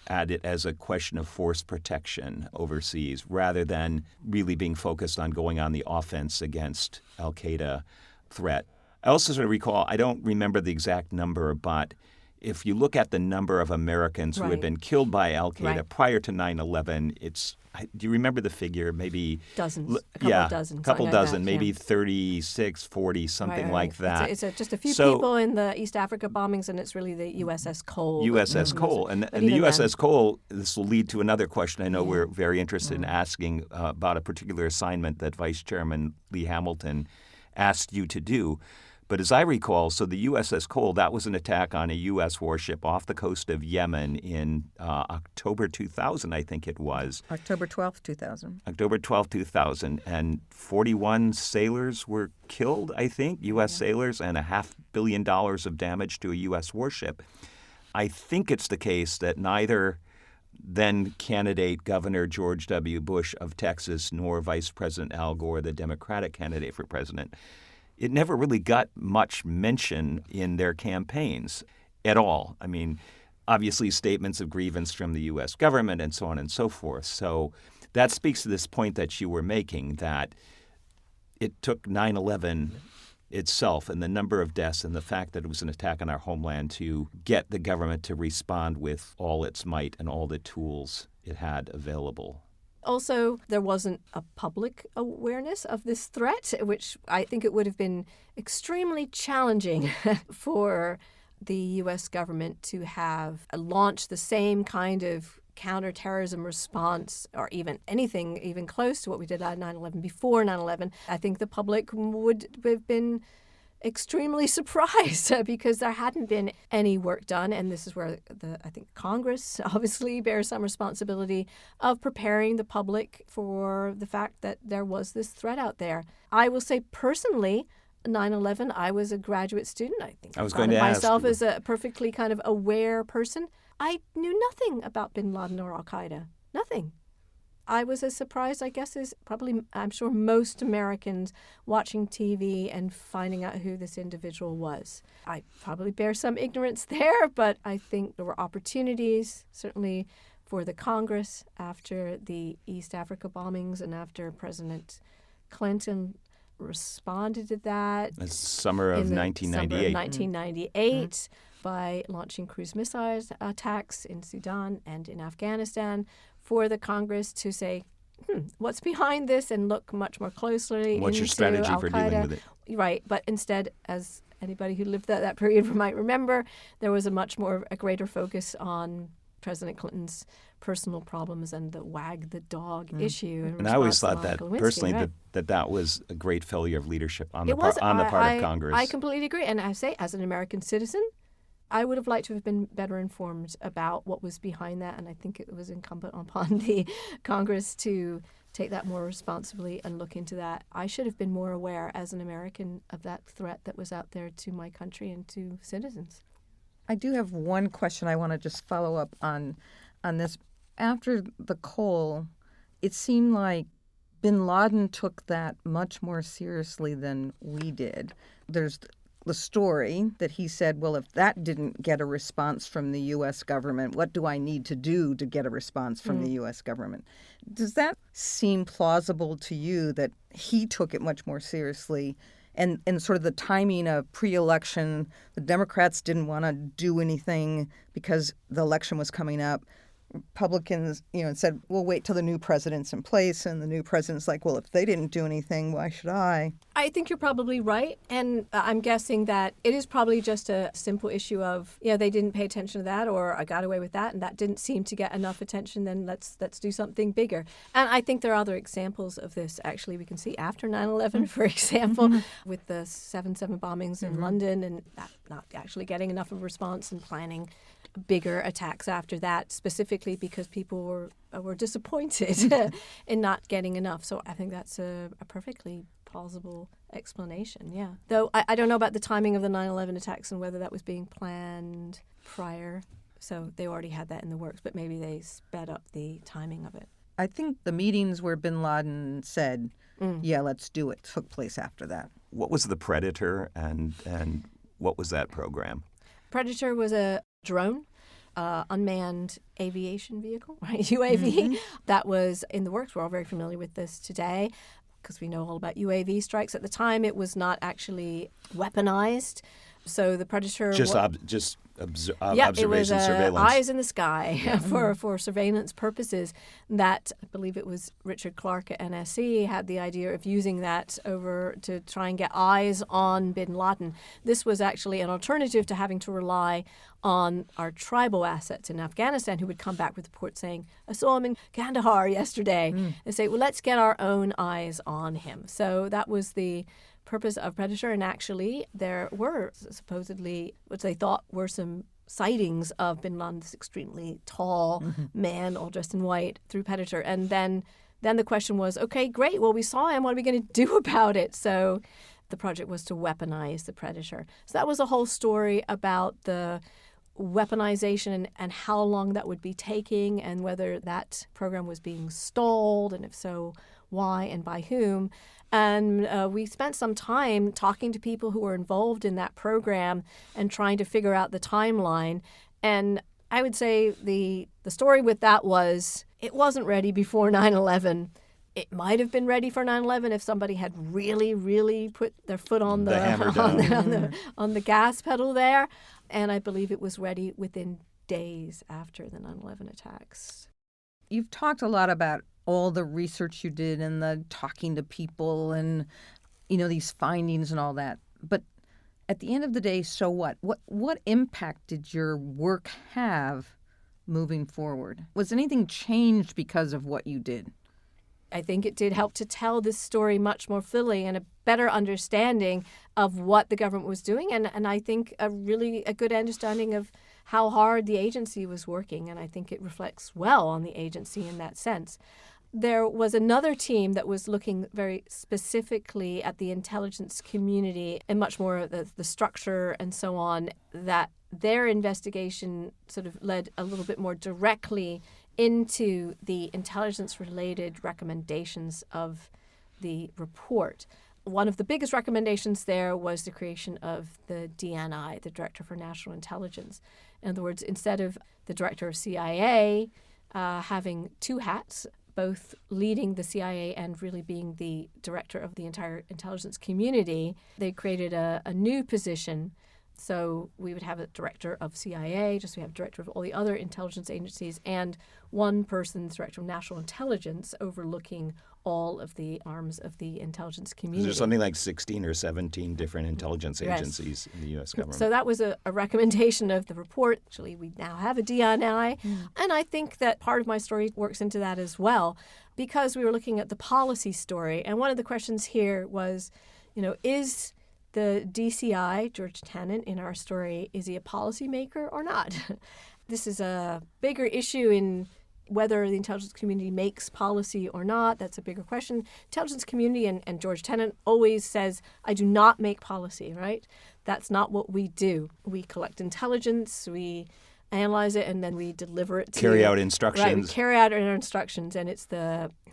it as a question of force protection overseas rather than really being focused on going on the offense against Al-Qaeda threat. I also sort of recall, I don't remember the exact number, but if you look at the number of Americans who had been killed by Al-Qaeda prior to 9/11, do you remember the figure? Maybe dozens, a couple of dozens. A couple dozen, that, maybe 36, 40, something like that. It's just a few people in the East Africa bombings, and it's really the USS Cole. USS Cole. And the USS Cole, this will lead to another question I know we're very interested in asking about a particular assignment that Vice Chairman Lee Hamilton asked you to do. But as I recall, so the USS Cole, that was an attack on a U.S. warship off the coast of Yemen in October 2000, I think it was. October 12th, 2000. October 12th, 2000. And 41 sailors were killed, I think, U.S. sailors, and $500 million of damage to a U.S. warship. I think it's the case that neither then candidate Governor George W. Bush of Texas nor Vice President Al Gore, the Democratic candidate for president, it never really got much mention in their campaigns at all. I mean, obviously statements of grievance from the U.S. government and so on and so forth. So that speaks to this point that you were making, that it took 9/11 itself and the number of deaths and the fact that it was an attack on our homeland to get the government to respond with all its might and all the tools it had available. Also, there wasn't a public awareness of this threat, which I think it would have been extremely challenging for the U.S. government to have launched the same kind of counterterrorism response or even anything even close to what we did at 9/11 before 9/11. I think the public would have been extremely surprised because there hadn't been any work done, and this is where I think Congress obviously bears some responsibility of preparing the public for the fact that there was this threat out there. I will say personally, 9/11, I was a graduate student. I think I was going to ask myself as a perfectly kind of aware person. I knew nothing about bin Laden or Al-Qaeda. Nothing. I was as surprised, I guess, as probably, I'm sure, most Americans watching TV and finding out who this individual was. I probably bear some ignorance there, but I think there were opportunities, certainly for the Congress after the East Africa bombings and after President Clinton responded to that. The summer of 1998. Summer of 1998 by launching cruise missile attacks in Sudan and in Afghanistan, for the Congress to say, what's behind this, and look much more closely What's your strategy Al-Qaeda. for dealing with it? Right, but instead, as anybody who lived that period might remember, there was a greater focus on President Clinton's personal problems and the wag the dog issue. And I always thought that personally that was a great failure of leadership on the part of Congress. I completely agree, and I say, as an American citizen, I would have liked to have been better informed about what was behind that, and I think it was incumbent upon the Congress to take that more responsibly and look into that. I should have been more aware as an American of that threat that was out there to my country and to citizens. I do have one question I want to just follow up on this. After the Cole, it seemed like bin Laden took that much more seriously than we did. There's the story that he said, well, if that didn't get a response from the U.S. government, what do I need to do to get a response from the U.S. government? Does that seem plausible to you that he took it much more seriously? And sort of the timing of pre-election, the Democrats didn't want to do anything because the election was coming up. Republicans, said, we'll wait till the new president's in place. And the new president's like, well, if they didn't do anything, why should I? I think you're probably right. And I'm guessing that it is probably just a simple issue of, they didn't pay attention to that, or I got away with that, and that didn't seem to get enough attention, then let's do something bigger. And I think there are other examples of this, actually. We can see after 9/11, for example, with the 7/7 bombings in London, and that not actually getting enough of a response and planning bigger attacks after that, specifically because people were disappointed in not getting enough. So I think that's a perfectly plausible explanation, yeah. Though I don't know about the timing of the 9/11 attacks and whether that was being planned prior. So they already had that in the works, but maybe they sped up the timing of it. I think the meetings where bin Laden said, yeah, let's do it, took place after that. What was the Predator and what was that program? Predator was a drone, unmanned aviation vehicle, right? UAV. That was in the works. We're all very familiar with this today because we know all about UAV strikes. At the time, it was not actually weaponized, So the Predator... Just yeah, observation, it was surveillance. eyes in the sky for surveillance purposes. That, I believe it was Richard Clarke at NSC, had the idea of using that over to try and get eyes on bin Laden. This was actually an alternative to having to rely on our tribal assets in Afghanistan, who would come back with reports saying, I saw him in Kandahar yesterday, and say, well, let's get our own eyes on him. So that was the purpose of Predator, and actually there were supposedly what they thought were some sightings of bin Laden, this extremely tall man all dressed in white, through Predator. And then the question was, okay, great, well, we saw him, what are we going to do about it? So the project was to weaponize the Predator. So that was a whole story about the weaponization and how long that would be taking, and whether that program was being stalled, and if so, why and by whom. And we spent some time talking to people who were involved in that program and trying to figure out the timeline. And I would say the story with that was it wasn't ready before 9/11. It might have been ready for 9/11 if somebody had really, really put their foot on the hammer down. on the gas pedal there. And I believe it was ready within days after the 9/11 attacks. You've talked a lot about all the research you did and the talking to people and, these findings and all that. But at the end of the day, so what? What impact did your work have moving forward? Was anything changed because of what you did? I think it did help to tell this story much more fully and a better understanding of what the government was doing, and I think a good understanding of how hard the agency was working, and I think it reflects well on the agency in that sense. There was another team that was looking very specifically at the intelligence community and much more the structure and so on, that their investigation sort of led a little bit more directly into the intelligence-related recommendations of the report. One of the biggest recommendations there was the creation of the DNI, the Director for National Intelligence. In other words, instead of the Director of CIA having two hats, both leading the CIA and really being the director of the entire intelligence community, they created a new position. So we would have a director of CIA, just we have a director of all the other intelligence agencies, and one person, the director of national intelligence, overlooking all of the arms of the intelligence community. There's something like 16 or 17 different intelligence agencies in the U.S. government. So that was a recommendation of the report. Actually, we now have a DNI, and I think that part of my story works into that as well, because we were looking at the policy story. And one of the questions here was, is the DCI, George Tenet, in our story, is he a policymaker or not? This is a bigger issue in whether the intelligence community makes policy or not. That's a bigger question. Intelligence community and George Tenet always says, I do not make policy, right? That's not what we do. We collect intelligence, we analyze it, and then we deliver it to... Carry out instructions. Right, we carry out our instructions, and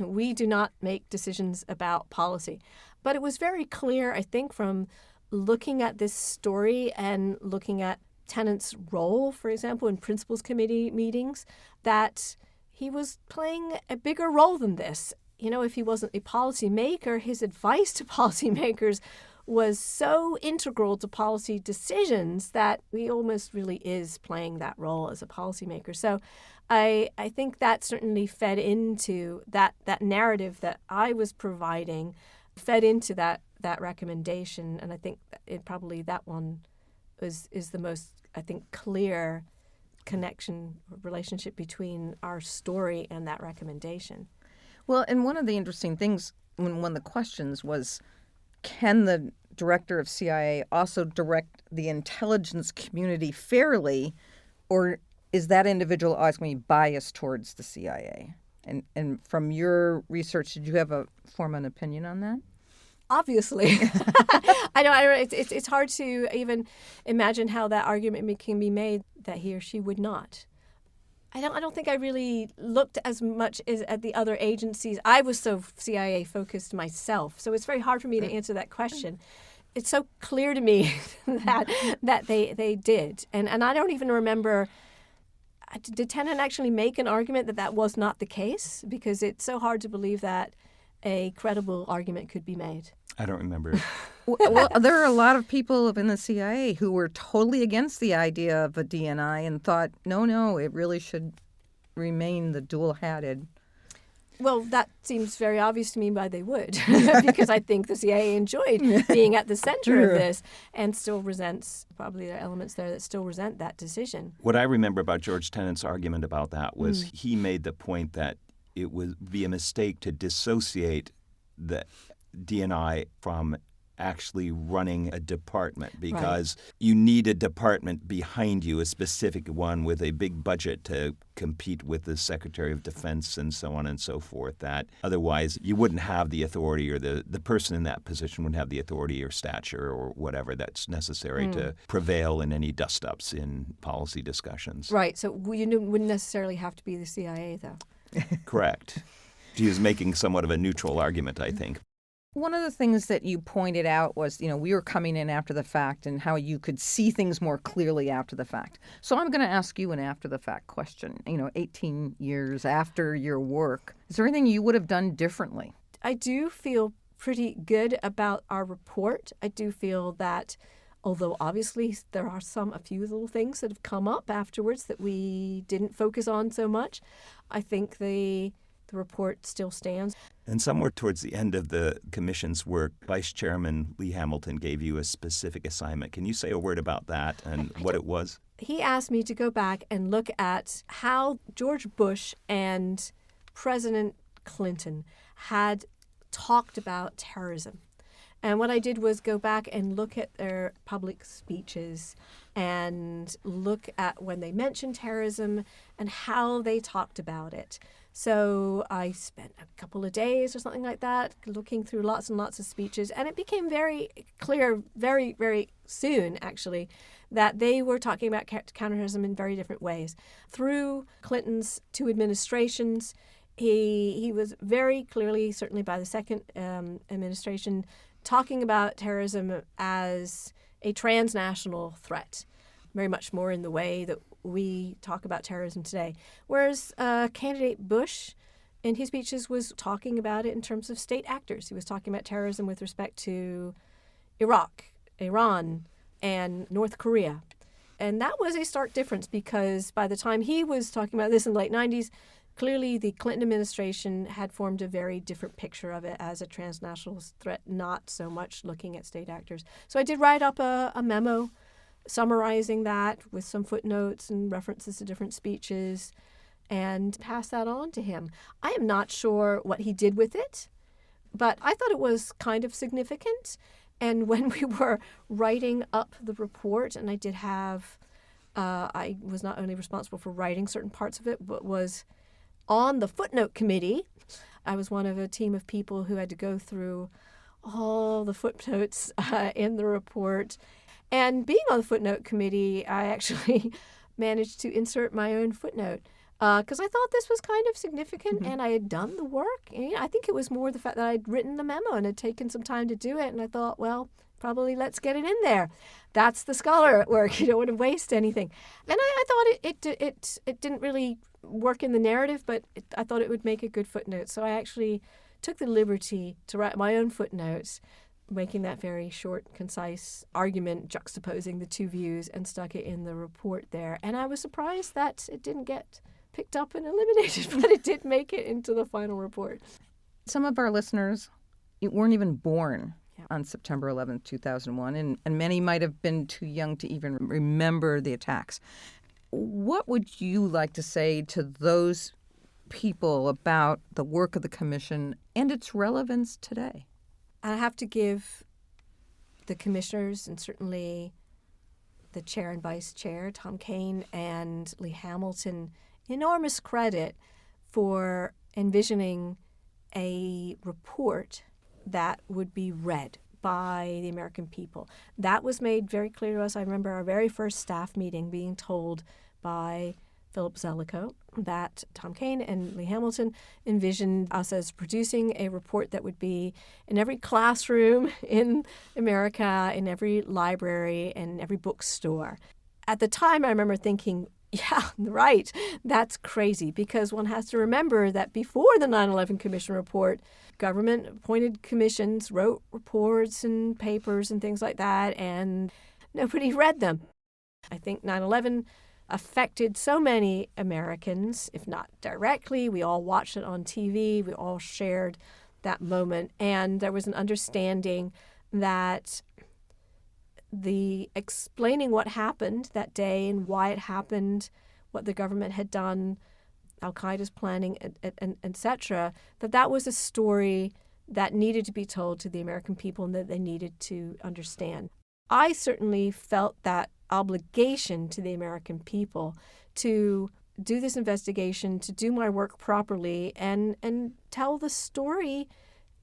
we do not make decisions about policy. But it was very clear, I think, from looking at this story and looking at Tenet's role, for example, in Principals Committee meetings, that he was playing a bigger role than this. If he wasn't a policymaker, his advice to policymakers was so integral to policy decisions that he almost really is playing that role as a policymaker. So I think that certainly fed into that narrative that I was providing, fed into that recommendation, and I think that one is the most, I think, clear relationship between our story and that recommendation. Well, and one of the interesting things, one of the questions was, can the director of CIA also direct the intelligence community fairly, or is that individual always going to be biased towards the CIA? And from your research, did you form an opinion on that? Obviously. I know it's hard to even imagine how that argument can be made that he or she would not. I don't think I really looked as much at the other agencies. I was so CIA focused myself, so it's very hard for me to answer that question. It's so clear to me that they did, and I don't even remember. Did Tenet actually make an argument that was not the case? Because it's so hard to believe that a credible argument could be made. I don't remember. Well, there are a lot of people in the CIA who were totally against the idea of a DNI and thought, no, it really should remain the dual-hatted. Well, that seems very obvious to me why they would, because I think the CIA enjoyed being at the center of this and still resents, probably there are elements there that still resent that decision. What I remember about George Tennant's argument about that was he made the point that it would be a mistake to dissociate the DNI from actually running a department, because you need a department behind you, a specific one with a big budget to compete with the Secretary of Defense and so on and so forth, that otherwise you wouldn't have the authority, or the person in that position wouldn't have the authority or stature or whatever that's necessary to prevail in any dust-ups in policy discussions. Right. So you wouldn't necessarily have to be the CIA, though. Correct. He was making somewhat of a neutral argument, I think. One of the things that you pointed out was, we were coming in after the fact and how you could see things more clearly after the fact. So I'm going to ask you an after-the-fact question. 18 years after your work, is there anything you would have done differently? I do feel pretty good about our report. I do feel that, although obviously there are a few little things that have come up afterwards that we didn't focus on so much, I think the report still stands. And somewhere towards the end of the commission's work, Vice Chairman Lee Hamilton gave you a specific assignment. Can you say a word about that and what it was? He asked me to go back and look at how George Bush and President Clinton had talked about terrorism. And what I did was go back and look at their public speeches and look at when they mentioned terrorism and how they talked about it. So I spent a couple of days or something like that looking through lots and lots of speeches, and it became very clear very, very soon, actually, that they were talking about counterterrorism in very different ways. Through Clinton's two administrations, he was very clearly, certainly by the second administration, talking about terrorism as a transnational threat, very much more in the way that we talk about terrorism today. Whereas candidate Bush, in his speeches, was talking about it in terms of state actors. He was talking about terrorism with respect to Iraq, Iran, and North Korea. And that was a stark difference, because by the time he was talking about this in the late 90s, clearly the Clinton administration had formed a very different picture of it as a transnational threat, not so much looking at state actors. So I did write up a memo summarizing that with some footnotes and references to different speeches and pass that on to him. I am not sure what he did with it, but I thought it was kind of significant. And when we were writing up the report, and I did have, I was not only responsible for writing certain parts of it, but was on the footnote committee. I was one of a team of people who had to go through all the footnotes in the report. And being on the footnote committee, I actually managed to insert my own footnote because I thought this was kind of significant, and I had done the work. And I think it was more the fact that I'd written the memo and had taken some time to do it, and I thought, well, probably let's get it in there. That's the scholar at work. You don't want to waste anything. And I thought it didn't really work in the narrative, but I thought it would make a good footnote. So I actually took the liberty to write my own footnotes, making that very short, concise argument, juxtaposing the two views, and stuck it in the report there. And I was surprised that it didn't get picked up and eliminated, but it did make it into the final report. Some of our listeners weren't even born on September 11th, 2001, and many might have been too young to even remember the attacks. What would you like to say to those people about the work of the commission and its relevance today? I have to give the commissioners, and certainly the chair and vice chair, Tom Kean and Lee Hamilton, enormous credit for envisioning a report that would be read by the American people. That was made very clear to us. I remember our very first staff meeting being told by Philip Zellicoe that Tom Kean and Lee Hamilton envisioned us as producing a report that would be in every classroom in America, in every library, and every bookstore. At the time, I remember thinking, Yeah, right. That's crazy because one has to remember that before the 9/11 Commission report, government-appointed commissions wrote reports and papers and things like that, and nobody read them. I think 9/11 affected so many Americans, if not directly. We all watched it on TV. We all shared that moment, and there was an understanding that the explaining what happened that day and why it happened, what the government had done, Al-Qaeda's planning, etc., that was a story that needed to be told to the American people and that they needed to understand. I certainly felt that obligation to the American people to do this investigation, to do my work properly, and tell the story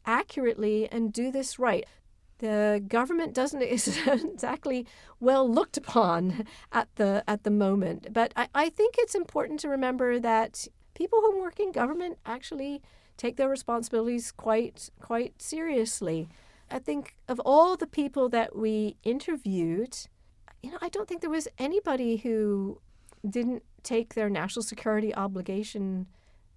accurately and do this right. The government isn't exactly well looked upon at the moment. But I think it's important to remember that people who work in government actually take their responsibilities quite seriously. I think of all the people that we interviewed, I don't think there was anybody who didn't take their national security obligation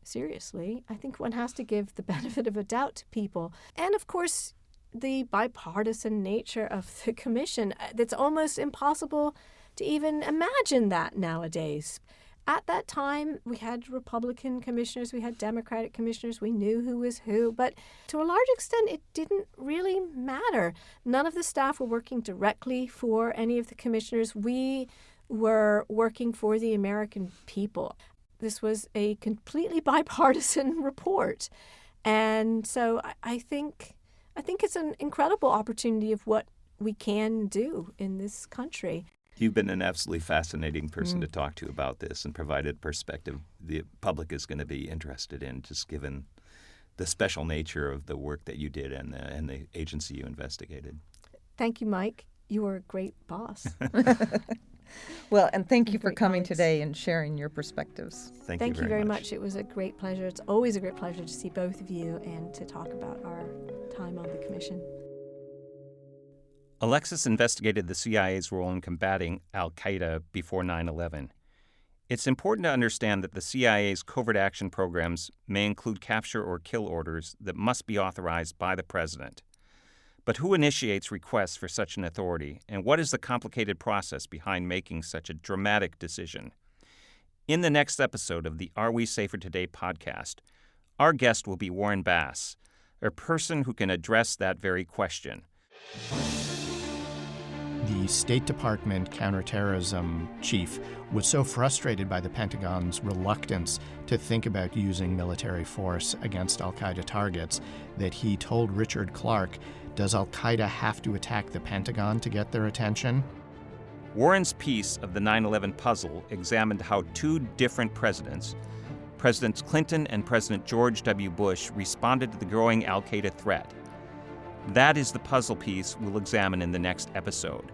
seriously. I think one has to give the benefit of a doubt to people. And of course, the bipartisan nature of the commission, it's almost impossible to even imagine that nowadays. At that time, we had Republican commissioners, we had Democratic commissioners, we knew who was who, but to a large extent, it didn't really matter. None of the staff were working directly for any of the commissioners. We were working for the American people. This was a completely bipartisan report. And so I think it's an incredible opportunity of what we can do in this country. You've been an absolutely fascinating person to talk to about this and provided perspective the public is going to be interested in, just given the special nature of the work that you did and the agency you investigated. Thank you, Mike. You were a great boss. Well, and thank you for Great coming colleagues. today and sharing your perspectives. Thank you very much. It was a great pleasure. It's always a great pleasure to see both of you and to talk about our time on the commission. Alexis investigated the CIA's role in combating Al-Qaeda before 9/11. It's important to understand that the CIA's covert action programs may include capture or kill orders that must be authorized by the president. But who initiates requests for such an authority, and what is the complicated process behind making such a dramatic decision? In the next episode of the Are We Safer Today podcast, our guest will be Warren Bass, a person who can address that very question. The State Department counterterrorism chief was so frustrated by the Pentagon's reluctance to think about using military force against al-Qaeda targets that he told Richard Clarke, "Does al-Qaeda have to attack the Pentagon to get their attention?" Warren's piece of the 9/11 puzzle examined how two different Presidents Clinton and President George W. Bush, responded to the growing al-Qaeda threat. That is the puzzle piece we'll examine in the next episode.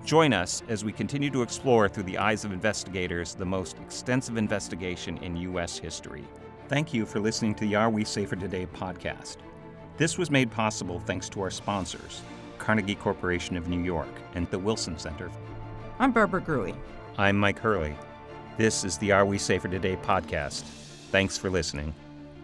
Join us as we continue to explore through the eyes of investigators the most extensive investigation in U.S. history. Thank you for listening to the Are We Safer Today podcast. This was made possible thanks to our sponsors, Carnegie Corporation of New York and the Wilson Center. I'm Barbara Gruey. I'm Mike Hurley. This is the Are We Safer Today podcast. Thanks for listening.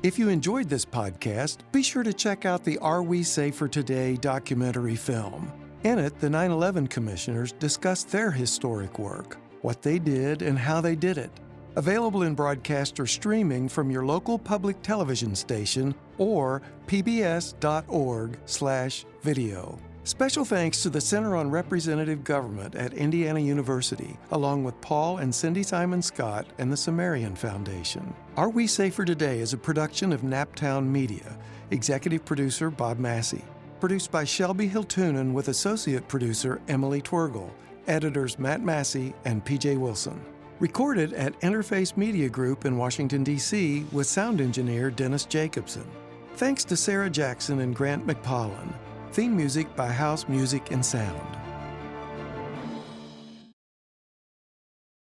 If you enjoyed this podcast, be sure to check out the Are We Safer Today documentary film. In it, the 9/11 commissioners discussed their historic work, what they did and how they did it. Available in broadcast or streaming from your local public television station or pbs.org/video. Special thanks to the Center on Representative Government at Indiana University, along with Paul and Cindy Simon Scott and the Sumerian Foundation. Are We Safer Today is a production of Naptown Media. Executive producer Bob Massey. Produced by Shelby Hiltunen with associate producer Emily Twergle. Editors Matt Massey and PJ Wilson. Recorded at Interface Media Group in Washington, D.C. with sound engineer Dennis Jacobson. Thanks to Sarah Jackson and Grant McPollen. Theme music by House Music and Sound.